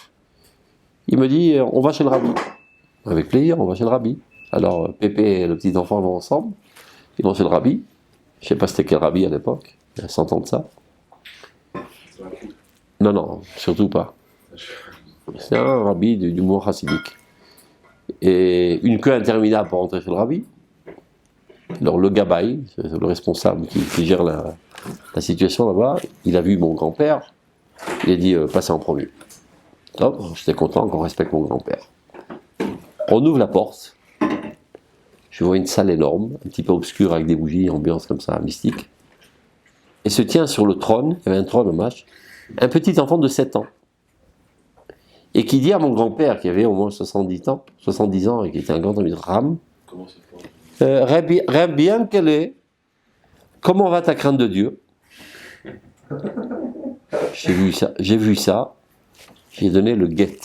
Il me dit, on va chez le rabbi. Avec plaisir, on va chez le rabbi. Alors, Pépé et le petit enfant vont ensemble. Ils vont chez le rabbi. Je sais pas c'était quel rabbi à l'époque. Il y a 100 ans de ça. Non, non, surtout pas. C'est un rabbi du mouvement chassidique. Et une queue interminable pour rentrer chez le rabbi. Alors le gabaï, le responsable qui gère la situation là-bas, il a vu mon grand-père, il a dit passez en premier. Top, j'étais content qu'on respecte mon grand-père. On ouvre la porte, je vois une salle énorme, un petit peu obscure avec des bougies, ambiance comme ça, mystique. Et se tient sur le trône, il y avait un trône au match, un petit enfant de 7 ans. Et qui dit à mon grand-père, qui avait au moins 70 ans, et qui était un grand ami de Ram, Comment c'est fort? Rêve bien quelle est, comment va ta crainte de Dieu? J'ai vu ça, j'ai donné le get.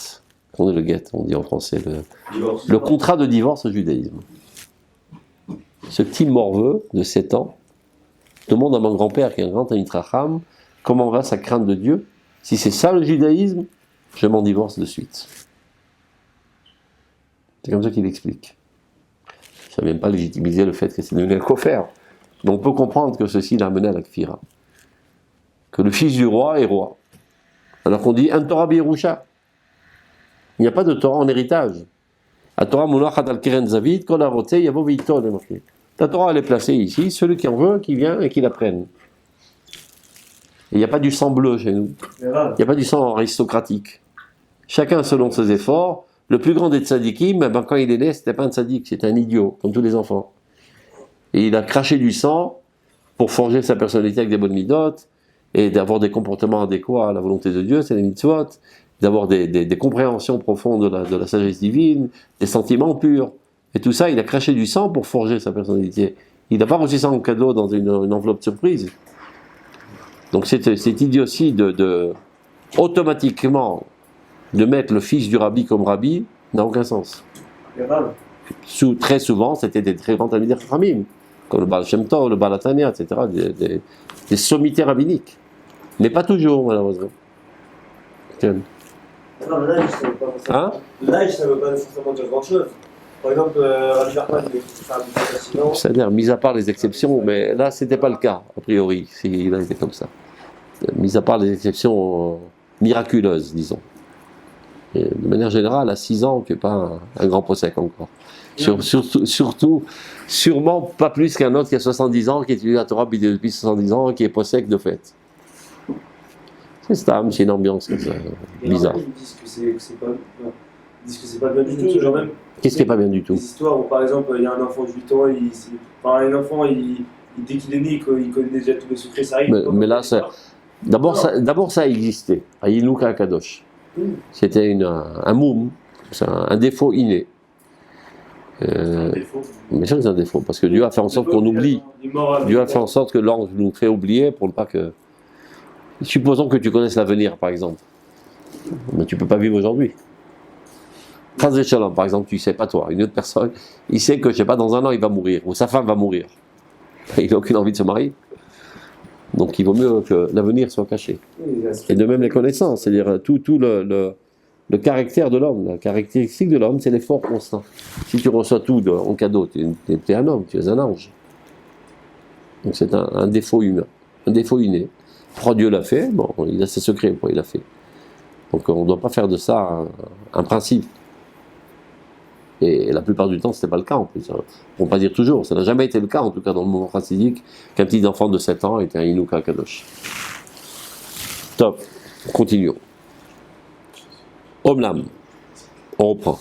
On est le get, on dit en français, le contrat de divorce au judaïsme. Ce petit morveux de 7 ans demande à mon grand-père, qui est un grand Talmid Chacham, comment va sa crainte de Dieu? Si c'est ça le judaïsme, je m'en divorce de suite. C'est comme ça qu'il explique. Ça ne vient pas légitimiser le fait que c'est devenu un kofer. Mais on peut comprendre que ceci l'a amené à la kfira. Que le fils du roi est roi. Alors qu'on dit un Torah birusha. Il n'y a pas de Torah en héritage. La Torah mounachat al keren zavid, kol harotzeh yavo v'yito, il est marqué. La Torah elle est placée ici, celui qui en veut, qui vient et qui la prenne. Il n'y a pas du sang bleu chez nous. Il n'y a pas du sang aristocratique. Chacun selon ses efforts. Le plus grand des tzadikim, ben, quand il est né, c'était pas un tzadik, c'était un idiot, comme tous les enfants. Et il a craché du sang pour forger sa personnalité avec des bonnes midotes, et d'avoir des comportements adéquats à la volonté de Dieu, c'est les mitzvot, d'avoir des compréhensions profondes de la sagesse divine, des sentiments purs. Et tout ça, il a craché du sang pour forger sa personnalité. Il n'a pas reçu ça en cadeau dans une enveloppe surprise. Donc cette idiotie automatiquement de mettre le fils du rabbi comme rabbi n'a aucun sens. Très souvent, c'était des très grands Talmidei Chachamim, comme le Baal Shem Tov, le Baal Hatanya, etc., des sommités rabbiniques. Mais pas toujours, malheureusement. Non, mais là, je ne savais pas forcément. Hein? Là, je ne savais pas forcément dire grand-chose. Par exemple, Rabbi Nachman, il fait un petit accident. C'est-à-dire, mis à part les exceptions, mais là, c'était pas le cas, a priori, s'il a été comme ça. Mis à part les exceptions miraculeuses, disons. Et de manière générale, à 6 ans, tu n'es pas un grand possèque encore. Sûrement pas plus qu'un autre qui a 70 ans, qui étudie la Torah depuis 70 ans, qui est possèque de fait. C'est une ambiance comme ça, bizarre. Ils disent que c'est pas, ils disent que c'est pas bien du tout. Genre même Qu'est-ce qui n'est pas bien du tout? des histoires où, par exemple, il y a un enfant de 8 ans, un enfant, dès qu'il est né, il connaît déjà tous les secrets, ça arrive. Mais là, d'abord, ça existait, à Yinuka Kadosh. C'était un moum, un défaut inné. Mais c'est un défaut, parce que Dieu a fait en sorte qu'on oublie. Dieu a fait en sorte que l'ange nous fait oublier pour ne pas que. Supposons que tu connaisses l'avenir, par exemple. Mais tu ne peux pas vivre aujourd'hui. Chas Shalom, par exemple, tu ne sais pas toi, une autre personne, il sait que, je ne sais pas, dans un an, il va mourir, ou sa femme va mourir. Il n'a aucune envie de se marier. Donc il vaut mieux que l'avenir soit caché. Et de même les connaissances, c'est-à-dire tout le caractère de l'homme, la caractéristique de l'homme, c'est l'effort constant. Si tu reçois tout en cadeau, tu es un homme, tu es un ange. Donc c'est un défaut humain, un défaut inné. Pourquoi Dieu l'a fait? Bon, il a ses secrets, pourquoi il l'a fait. Donc on ne doit pas faire de ça un principe. Et la plupart du temps, ce n'était pas le cas en plus. On ne peut pas dire toujours, ça n'a jamais été le cas, en tout cas dans le mouvement chassidique, qu'un petit enfant de 7 ans était un Yinuka Kadosh. Top, continuons. Omlam, on reprend.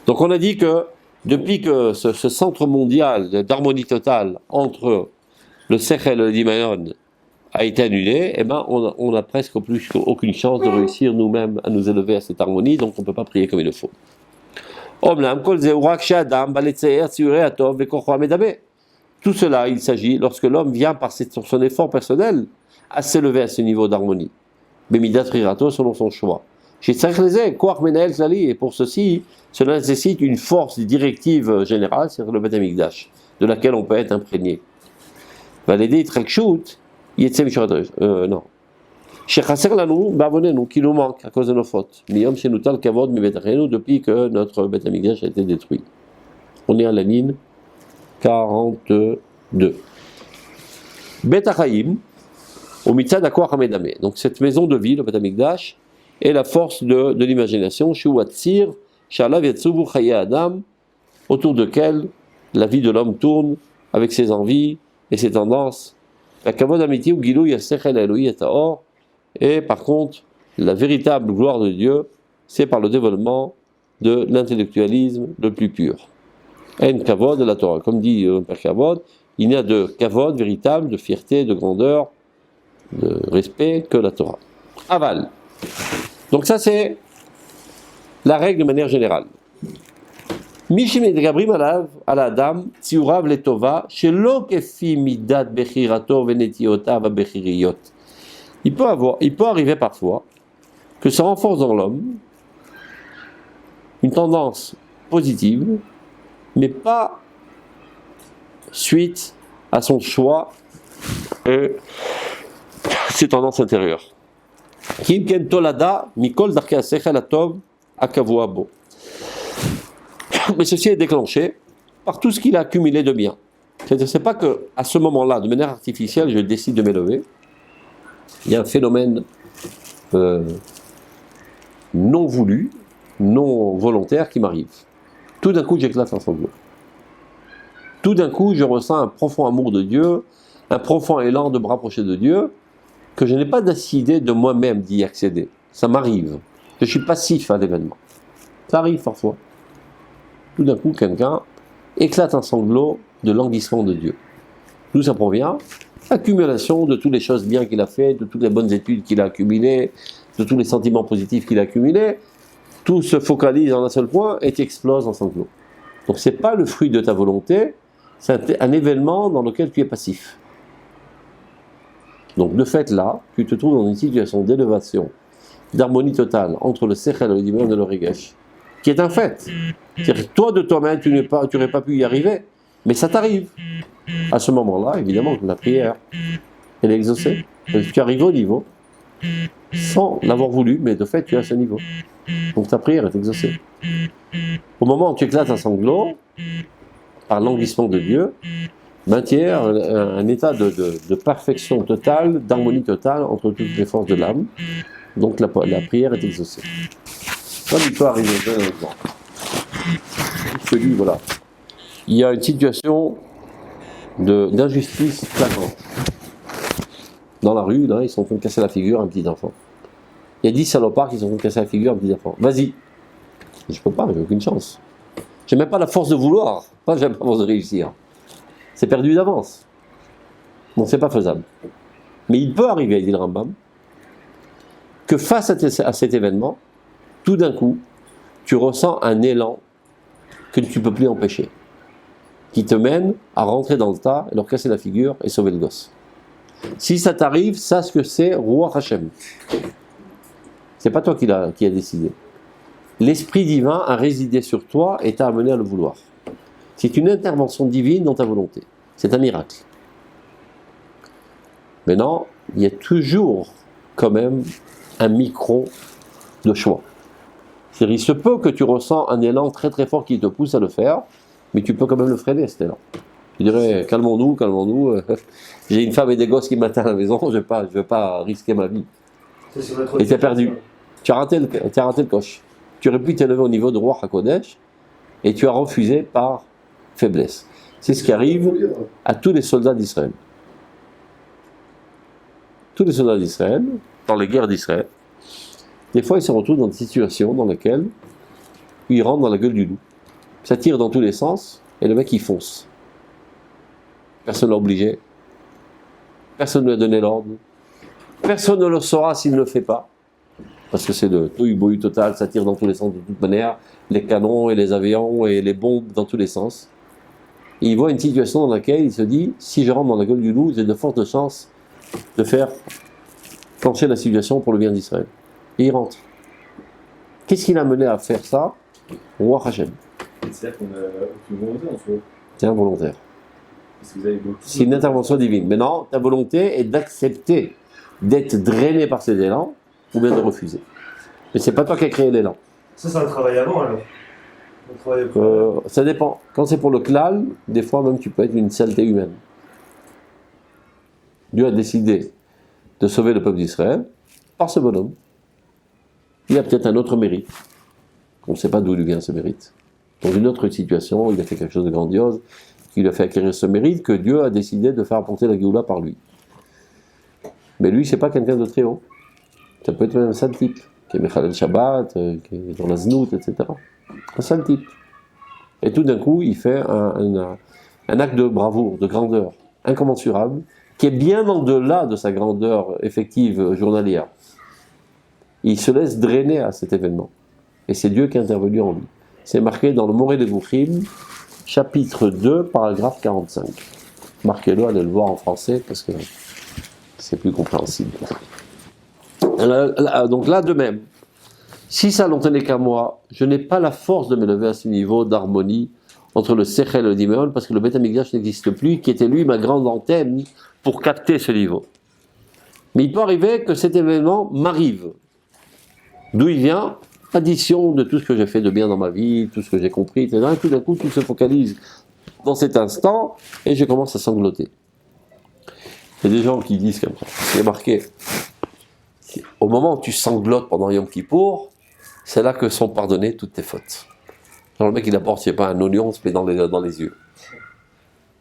Donc on a dit que depuis que ce centre mondial d'harmonie totale entre le Sechel et le Dimayon a été annulé, eh ben on a presque plus aucune chance de réussir nous-mêmes à nous élever à cette harmonie, donc on ne peut pas prier comme il le faut. Tout cela, il s'agit lorsque l'homme vient par son effort personnel à s'élever à ce niveau d'harmonie. Bemidat Rirato selon son choix. Et pour ceci, cela nécessite une force directive générale, c'est-à-dire le Beth Amikdash, de laquelle on peut être imprégné. Non. Qui nous manque à cause de nos fautes. Depuis que notre Beth Amikdash a été détruit. On est à la ligne 42. Bet Achaim, au Mitzad Akwach Hamedame. Donc cette maison de vie, le Beth Amikdash, est la force de l'imagination, Shuatzir, Shalav Yatsubu Chaye Adam, autour duquel la vie de l'homme tourne avec ses envies et ses tendances. La Kavod Amiti ou Gilou Yasechel Eloi et Taor. Et par contre, la véritable gloire de Dieu, c'est par le développement de l'intellectualisme le plus pur. En Kavod de la Torah. Comme dit Père Kavod, il n'y a de Kavod véritable, de fierté, de grandeur, de respect que la Torah. Aval. Donc ça c'est la règle de manière générale. Mishim et Gabrim alav ala adam tsiurav letova shelo kefi midat bechirato venetiotav bechiriyot. Il peut arriver parfois que ça renforce dans l'homme une tendance positive, mais pas suite à son choix et ses tendances intérieures. Kim ken tolada mikol darkei hasechel hatov hakavua bo. Mais ceci est déclenché par tout ce qu'il a accumulé de bien. C'est-à-dire, c'est pas que à ce moment-là, de manière artificielle, je décide de m'élever. Il y a un phénomène non voulu, non volontaire qui m'arrive. Tout d'un coup, j'éclate en sanglots. Tout d'un coup, je ressens un profond amour de Dieu, un profond élan de me rapprocher de Dieu, que je n'ai pas décidé de moi-même d'y accéder. Ça m'arrive. Je suis passif à l'événement. Ça arrive parfois. Tout d'un coup, quelqu'un éclate un sanglot de languissement de Dieu. D'où ça provient? Accumulation de toutes les choses bien qu'il a fait, de toutes les bonnes études qu'il a accumulées, de tous les sentiments positifs qu'il a accumulés. Tout se focalise en un seul point et explose en sanglots. Donc ce n'est pas le fruit de ta volonté, c'est un événement dans lequel tu es passif. Donc de fait là, tu te trouves dans une situation d'élévation, d'harmonie totale entre le Sechel et le Dimayon de le Regesh, qui est un fait. C'est-à-dire que toi de toi-même, tu n'aurais pas pu y arriver, mais ça t'arrive. À ce moment-là, évidemment, la prière, elle est exaucée. Tu arrives au niveau, sans l'avoir voulu, mais de fait, tu es à ce niveau. Donc ta prière est exaucée. Au moment où tu éclates un sanglot, par languissement de Dieu, maintient un état de perfection totale, d'harmonie totale entre toutes les forces de l'âme. Donc la prière est exaucée. Comme il peut arriver, je donne un exemple. Je te dis, voilà. Il y a une situation d'injustice flagrante. Dans la rue, là, ils sont en train de casser la figure à un petit enfant. Il y a 10 salopards qui sont en train de casser la figure à un petit enfant. Vas-y. Je peux pas, j'ai aucune chance. J'ai même pas la force de vouloir. Moi, j'ai pas la force de réussir. C'est perdu d'avance. Bon, c'est pas faisable. Mais il peut arriver, dit le Rambam, que face à cet événement, tout d'un coup, tu ressens un élan que tu ne peux plus empêcher, qui te mène à rentrer dans le tas, et leur casser la figure et sauver le gosse. Si ça t'arrive, sache que c'est Ruach Hashem. C'est pas toi qui a décidé. L'Esprit divin a résidé sur toi et t'a amené à le vouloir. C'est une intervention divine dans ta volonté. C'est un miracle. Maintenant, il y a toujours quand même un micron de choix. C'est-à-dire, il se peut que tu ressens un élan très très fort qui te pousse à le faire, mais tu peux quand même le freiner, cet élan. Tu dirais, calmons-nous, j'ai une femme et des gosses qui m'attendent à la maison, je vais pas risquer ma vie. Et tu as perdu. Tu as raté le coche. Tu aurais pu t'élever au niveau de Roi HaKodesh, et tu as refusé par faiblesse. C'est ce qui arrive à tous les soldats d'Israël. Tous les soldats d'Israël, dans les guerres d'Israël, des fois ils se retrouvent dans des situations dans lesquelles ils rentrent dans la gueule du loup. Ça tire dans tous les sens, et le mec il fonce. Personne ne l'a obligé. Personne ne lui a donné l'ordre. Personne ne le saura s'il ne le fait pas. Parce que c'est de tohu-bohu total, ça tire dans tous les sens de toute manière, les canons et les avions et les bombes dans tous les sens. Et il voit une situation dans laquelle il se dit, si je rentre dans la gueule du loup, j'ai de fortes chances de faire plancher la situation pour le bien d'Israël. Et il rentre. Qu'est-ce qui l'a mené à faire ça? Roi Hashem. C'est-à-dire qu'on a aucune volonté en soi. C'est involontaire. Parce que vous avez beaucoup... C'est une intervention divine. Maintenant, ta volonté est d'accepter d'être drainé par ces élans ou bien de refuser. Mais c'est pas toi qui as créé l'élan. Ça, c'est un travail avant, alors. Un travail après. Ça dépend. Quand c'est pour le klal, des fois même tu peux être une saleté humaine. Dieu a décidé de sauver le peuple d'Israël par ce bonhomme. Il a peut-être un autre mérite. On ne sait pas d'où lui vient ce mérite. Dans une autre situation, il a fait quelque chose de grandiose, qui lui a fait acquérir ce mérite, que Dieu a décidé de faire apporter la Géoula par lui. Mais lui, c'est pas quelqu'un de très haut. Ça peut être même un sale type, qui est Mechalel Shabbat, qui est dans la Znout, etc. Un sale type. Et tout d'un coup, il fait un acte de bravoure, de grandeur, incommensurable, qui est bien en-delà de sa grandeur effective journalière. Il se laisse drainer à cet événement. Et c'est Dieu qui est intervenu en lui. C'est marqué dans le Moré des Bouchim, chapitre 2, paragraphe 45. Marquez-le, allez le voir en français, parce que c'est plus compréhensible. Donc là, de même, si ça n'en tenait qu'à moi, je n'ai pas la force de m'élever à ce niveau d'harmonie entre le Sechel et le Dimeon, parce que le Beth Amikdash n'existe plus, qui était lui ma grande antenne pour capter ce niveau. Mais il peut arriver que cet événement m'arrive. D'où il vient? Addition de tout ce que j'ai fait de bien dans ma vie, tout ce que j'ai compris, etc. Et tout d'un coup, tout se focalise dans cet instant, et je commence à sangloter. Il y a des gens qui disent comme ça, c'est marqué, au moment où tu sanglotes pendant Yom Kippour, c'est là que sont pardonnées toutes tes fautes. Genre le mec il apporte, je sais pas, un oignon, on se met dans les yeux.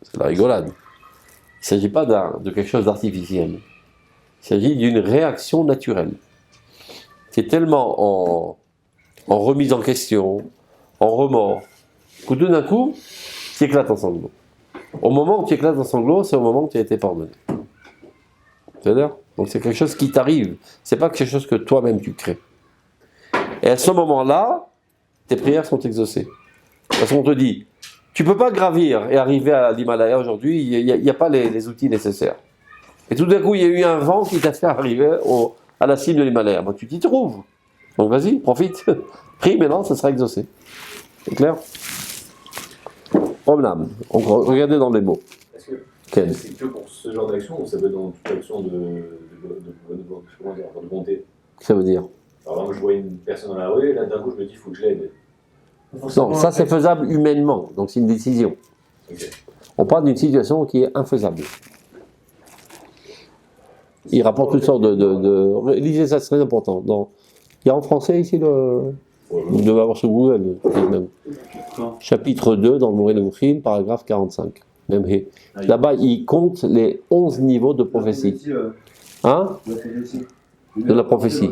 C'est la rigolade. Il ne s'agit pas de quelque chose d'artificiel. Il s'agit d'une réaction naturelle. C'est tellement en remise en question, en remords, que tout d'un coup, tu éclates en sanglots. Au moment où tu éclates en sanglots, c'est au moment où tu as été pardonné. C'est-à-dire? Donc c'est quelque chose qui t'arrive. C'est pas quelque chose que toi-même tu crées. Et à ce moment-là, tes prières sont exaucées. Parce qu'on te dit, tu peux pas gravir et arriver à l'Himalaya aujourd'hui, il n'y a pas les outils nécessaires. Et tout d'un coup, il y a eu un vent qui t'a fait arriver à la cime de l'Himalaya. Bon, tu t'y trouves. Donc vas-y, profite. Prie, maintenant, ça sera exaucé. C'est clair? Omnam. Regardez dans les mots. Est-ce que c'est que pour ce genre d'action ou ça peut être dans toute action de volonté? Ça veut dire? Par exemple, je vois une personne dans la rue et là, d'un coup, je me dis, il faut que je l'aide. Non, ça c'est faisable humainement, donc c'est une décision. Okay. On parle d'une situation qui est infaisable. Il rapporte toutes sortes lisez ça, c'est très important. Il y a en français ici vous devez avoir sur Google, même. Chapitre 2 dans le Moré Nevuchim, paragraphe 45. Même là-bas, il compte les 11 niveaux de prophétie. Hein? De la prophétie.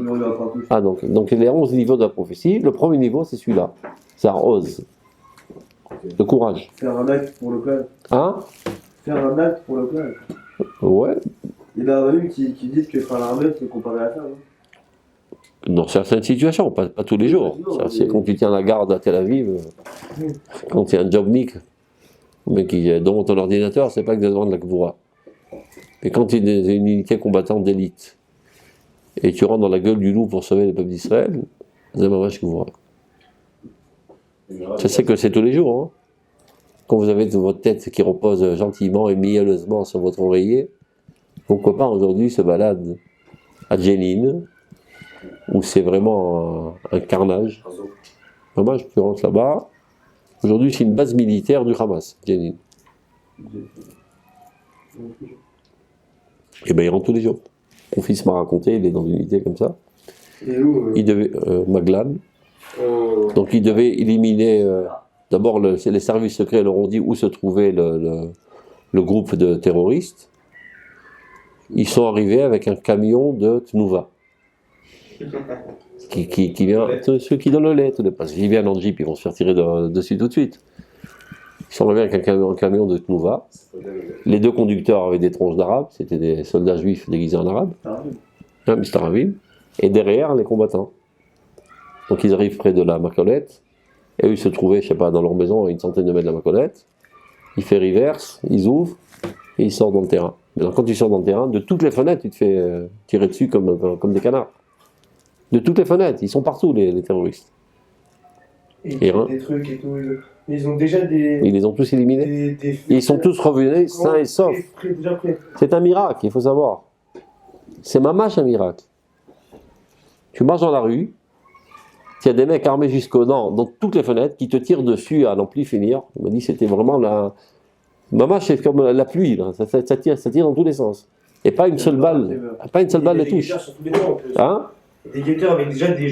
Ah, donc les 11 niveaux de la prophétie, le premier niveau, c'est celui-là. C'est Oz. Le courage. Faire un acte pour le clan. Hein? Faire un acte pour le clan. Ouais. Il y en a une qui dit que faire un acte, c'est comparé à ça. Dans certaines situations, pas tous les jours. Ça, c'est quand tu tiens la garde à Tel Aviv, quand tu es un jobnik, mais qui est devant ton ordinateur, c'est pas exactement de la Gvoura. Mais quand tu es une unité combattante d'élite, et tu rentres dans la gueule du loup pour sauver le peuple d'Israël, c'est ma vache Gvoura. Je sais que c'est tous les jours. Hein. Quand vous avez votre tête qui repose gentiment et mielleusement sur votre oreiller, pourquoi pas aujourd'hui se balade à Jenin, où c'est vraiment un carnage. Dommage, tu rentres là-bas. Aujourd'hui, c'est une base militaire du Hamas, Jenin. Et bien, il rentre tous les jours. Mon fils m'a raconté, il est dans une unité comme ça. Et où Il devait, Maglan. Donc, il devait éliminer. D'abord, les services secrets leur ont dit où se trouvait le groupe de terroristes. Ils sont arrivés avec un camion de Tnouva. Qui vient, ceux qui donnent le lait, parce qu'ils viennent en jeep, ils vont se faire tirer dessus tout de suite. Ils sont arrivés avec un camion de Tnouva. Les deux conducteurs avaient des tronches d'arabes, c'était des soldats juifs déguisés en arabes, Mr. Ravim, et derrière les combattants. Donc ils arrivent près de la Macolette, et eux ils se trouvaient, je sais pas, dans leur maison à une centaine de mètres de la Macolette. Ils font reverse, ils ouvrent, et ils sortent dans le terrain. Alors quand tu sors dans le terrain, de toutes les fenêtres, tu te fais tirer dessus comme des canards. De toutes les fenêtres, ils sont partout les terroristes. Et des trucs et tout. Ils ont déjà des. Ils les ont tous éliminés. Ils sont tous revenus sains et saufs. C'est un miracle, il faut savoir. C'est mamache un miracle. Tu marches dans la rue, il y a des mecs armés jusqu'aux dents dans toutes les fenêtres qui te tirent dessus à n'en plus finir. On m'a dit c'était vraiment la. Mamache, c'est comme la pluie, là. Ça tire dans tous les sens. Et pas une seule balle. Pas une seule balle les touche. Hein? Des guetteurs avec déjà des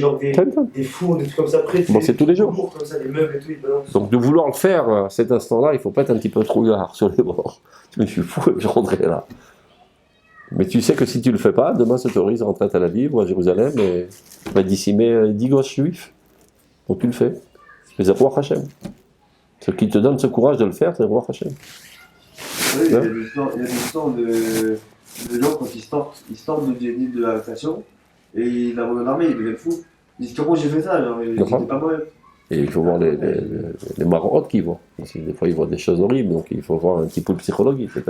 fours, des trucs comme ça près. Bon, c'est tous les jours. Comme ça, des meubles et tout, ils balancent. Donc de vouloir le faire à cet instant-là, il faut pas être un petit peu trop gare sur les bords. Je me suis fou et je rentrais là. Mais tu sais que si tu le fais pas, demain ça t'autorise à rentrer à Tel Aviv ou à Jérusalem et va décimer 10 gosses juifs. Donc tu le fais. C'est le roi Hachem. Ce qui te donne ce courage de le faire, c'est le roi Hachem. Oui, il y a des histoires de gens quand ils sortent de la station. Et il a mon armée, il devient fou. Il dit comment j'ai fait ça alors il était pas mal. Et il faut voir les marottes qui voient. Des fois ils voient des choses horribles, donc il faut voir un petit peu le psychologue, etc.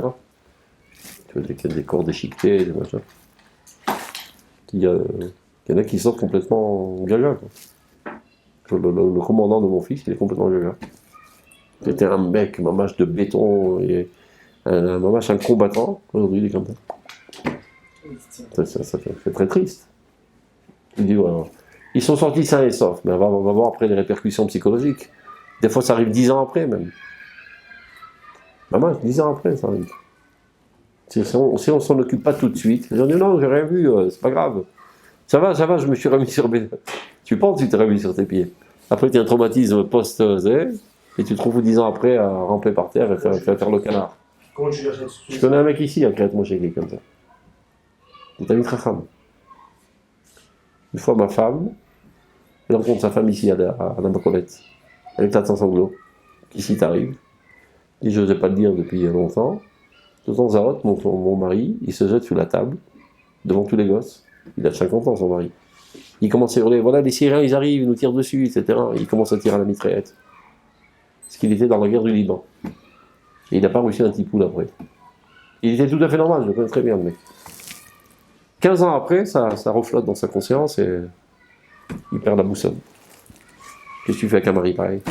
Tu vois, des corps déchiquetés, des machins. Il y en a qui sortent complètement gaga. Le commandant de mon fils, il est complètement gaga. C'était un mec, un mâche de béton, et un combattant. Aujourd'hui il est comme ça. Ça fait très triste. Il dit, voilà. Ils sont sortis sains et saufs, mais on va voir après les répercussions psychologiques. Des fois, ça arrive 10 ans après, même. Maman, 10 ans après, ça arrive. Si on s'en occupe pas tout de suite, ils ont dit non, j'ai rien vu, c'est pas grave. Ça va, je me suis remis sur mes... Tu penses que tu t'es remis sur tes pieds. Après, tu as un traumatisme et tu te trouves 10 ans après à ramper par terre et faire le canard. Comment tu gères ça? Je connais un mec ici, à Crète, moi, chez qui, comme ça. C'est un Mitracham. Une fois, ma femme, elle rencontre sa femme ici à la Macolette. Elle éclate en sanglots. Ici, t'arrives. Et je n'osais pas le dire depuis longtemps. De temps à autre, mon mari, il se jette sur la table, devant tous les gosses. Il a 50 ans, son mari. Il commence à hurler, voilà, les Syriens, ils arrivent, ils nous tirent dessus, etc. Il commence à tirer à la mitraillette. Parce qu'il était dans la guerre du Liban. Et il n'a pas réussi un petit coup après. Il était tout à fait normal, je le connais très bien, le mec. 15 ans après, ça reflotte dans sa conscience et il perd la boussole. Qu'est-ce que tu fais avec un mari pareil?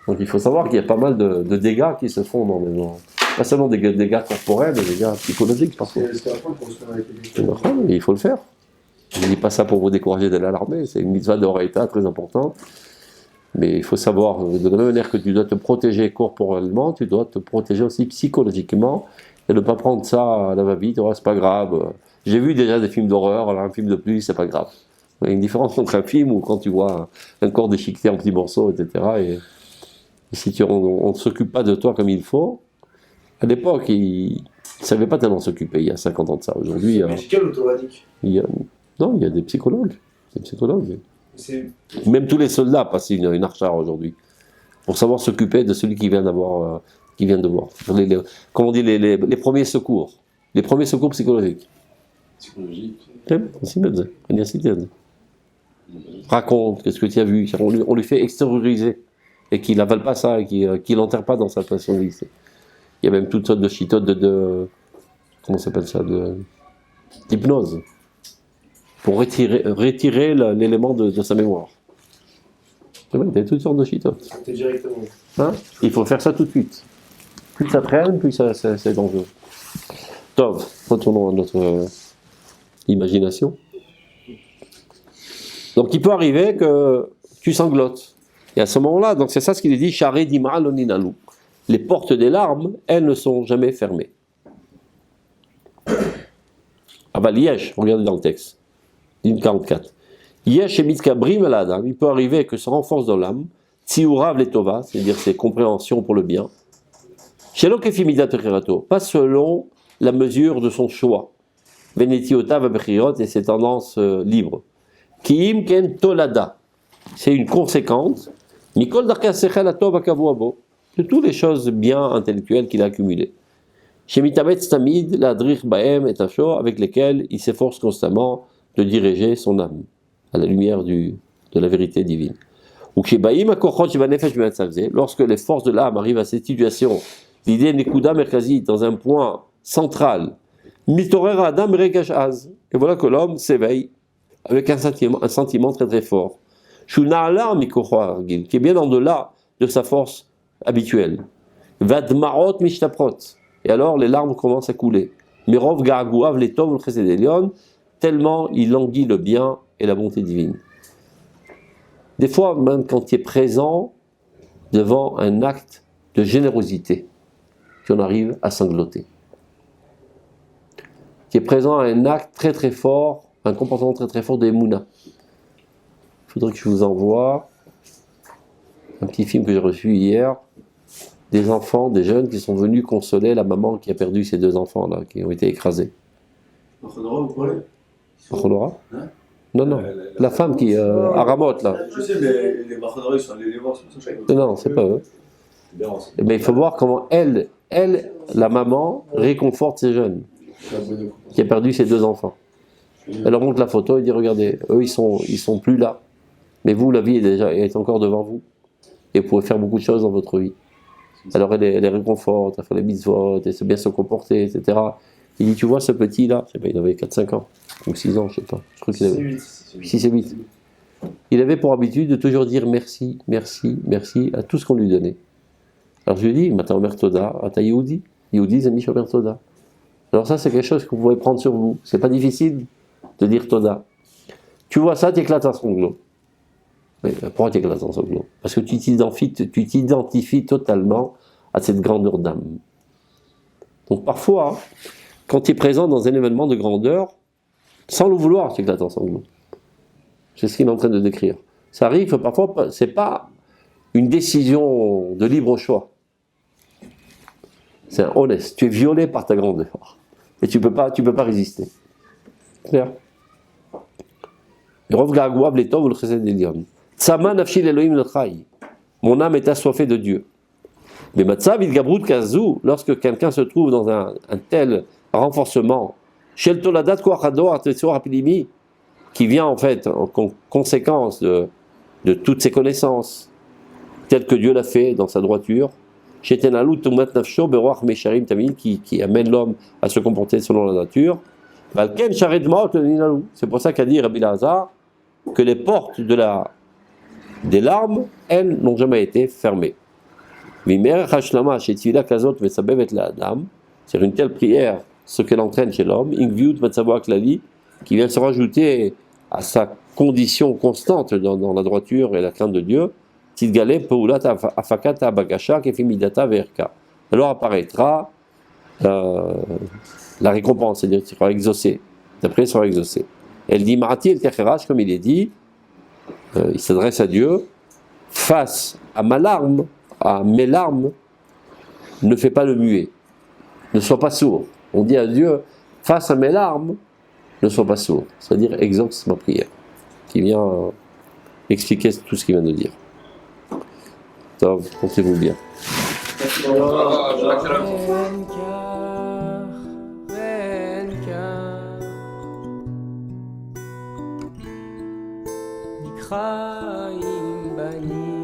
Donc il faut savoir qu'il y a pas mal de dégâts qui se font dans les gens. Pas seulement des dégâts corporels, des dégâts psychologiques parfois. Il faut le faire. Je ne dis pas ça pour vous décourager d'aller à l'armée, c'est une mitzvah d'oreita très importante. Mais il faut savoir, de la même manière que tu dois te protéger corporellement, tu dois te protéger aussi psychologiquement. et de ne pas prendre ça à la va-vite, oh, c'est pas grave. J'ai vu déjà des films d'horreur, alors un film de pluie, c'est pas grave. Il y a une différence entre un film où quand tu vois un corps déchiqueté en petits morceaux, etc. Et si on ne s'occupe pas de toi comme il faut, à l'époque, ils ne savaient pas tellement s'occuper, il y a 50 ans de ça. Aujourd'hui, C'est médical ou thoracique? non, il y a des psychologues. Des psychologues. C'est Même tous les soldats passent une archar aujourd'hui, pour savoir s'occuper de celui qui vient de voir. Comment on dit, les premiers secours. Les premiers secours psychologiques. Psychologique. Raconte, qu'est-ce que tu as vu. On lui fait extérioriser. Et qu'il n'avale pas ça, et qu'il n'enterre pas dans sa passion de lycée. Il y a même toutes sortes de chitotes comment ça s'appelle ça, d'hypnose. Pour retirer l'élément de sa mémoire. C'est vrai, il y a toutes sortes de chitotes. c'est directement. Hein? Il faut faire ça tout de suite. Plus ça traîne, plus c'est dangereux. Tov, retournons à notre imagination. Donc il peut arriver que tu sanglotes. Et à ce moment-là, donc c'est ça ce qu'il est dit, Charé dima loninalu. Les portes des larmes, elles ne sont jamais fermées. Ah bah Yesh, regardez dans le texte, ligne 44. Yesh et mitkabrim al adam, il peut arriver que se renforce dans l'âme, tziurav letova, c'est-à-dire ses compréhensions pour le bien, shelo kefi midat bechirato, pas selon la mesure de son choix, venetiotav bechirot et ses tendances libres. Kiim ken tolada, c'est une conséquence, mikol darka sechel atov akavuabo, de toutes les choses bien intellectuelles qu'il a accumulées. Shemitamet stamid ladrich baem et asho, avec lesquelles il s'efforce constamment de diriger son âme à la lumière de la vérité divine. Lorsque les forces de l'âme arrivent à cette situation, l'idée nekuda merkazi dans un point central, mitorer adam regashaz, et voilà que l'homme s'éveille avec un sentiment très très fort, shuna'ala mikochar gil, qui est bien en delà de sa force habituelle. Vadmarot mishtaprot, et alors les larmes commencent à couler. Mirov ga'aguav letov l'chesed elyon, tellement il languit le bien et la bonté divine. Des fois, même quand tu es présent devant un acte de générosité, tu en arrives à sangloter. Tu es présent à un acte très très fort, un comportement très très fort de Emouna. Je voudrais que je vous envoie un petit film que j'ai reçu hier, des enfants, des jeunes qui sont venus consoler la maman qui a perdu ses deux enfants là, qui ont été écrasés. Marconora, vous parlez Marconora ? Hein? Non, non. La femme qui à Ramoth là. Je sais, mais les Marconora, ils sont allés les voir, c'est pour ça que je... Non, c'est pas eux. Mais il faut voir comment elle, la maman, réconforte ces jeunes qui a perdu ses deux enfants. Elle leur montre la photo et dit regardez, eux ils sont plus là, mais vous la vie est encore devant vous et vous pouvez faire beaucoup de choses dans votre vie. Alors elle les réconforte, elle fait les mitzvot, elle sait bien se comporter, etc. Il dit tu vois ce petit là, je sais pas, il avait 4-5 ans ou 6 ans, je sais pas. Je crois qu'il avait 6 et 8. Il avait pour habitude de toujours dire merci, merci, merci à tout ce qu'on lui donnait. Alors je lui dis, Mata Omer Toda, Ata Yehudi, Yehudi Zemi Shomer Toda. Alors ça c'est quelque chose que vous pouvez prendre sur vous. C'est pas difficile de dire Toda. Tu vois ça, tu éclates en sanglots. Mais pourquoi tu éclates en sanglots? Parce que tu t'identifies totalement à cette grandeur d'âme. Donc parfois, quand tu es présent dans un événement de grandeur, sans le vouloir, tu éclates en sanglots. C'est ce qu'il est en train de décrire. Ça arrive parfois, c'est pas une décision de libre choix. C'est un honnête. Tu es violé par ta grandeur. Et tu peux pas résister. Clair? Mon âme est assoiffée de Dieu. Mais lorsque quelqu'un se trouve dans un tel renforcement, qui vient en fait en conséquence de toutes ses connaissances, telles que Dieu l'a fait dans sa droiture, qui amène l'homme à se comporter selon la nature. C'est pour ça qu'a dit Rabbi Lazar que les portes des larmes, elles, n'ont jamais été fermées. C'est-à-dire une telle prière, ce qu'elle entraîne chez l'homme, qui vient se rajouter à sa condition constante dans la droiture et la crainte de Dieu. Alors apparaîtra la récompense, c'est-à-dire qu'il sera exaucé. D'après, il sera exaucé. Elle dit Marati el Techerash, comme il est dit, il s'adresse à Dieu, face à ma larme, à mes larmes, ne fais pas le muet, ne sois pas sourd. On dit à Dieu, face à mes larmes, ne sois pas sourd, c'est-à-dire exauce ma prière, qui vient expliquer tout ce qu'il vient de dire. Donc, comptez-vous bien. נקראים בנים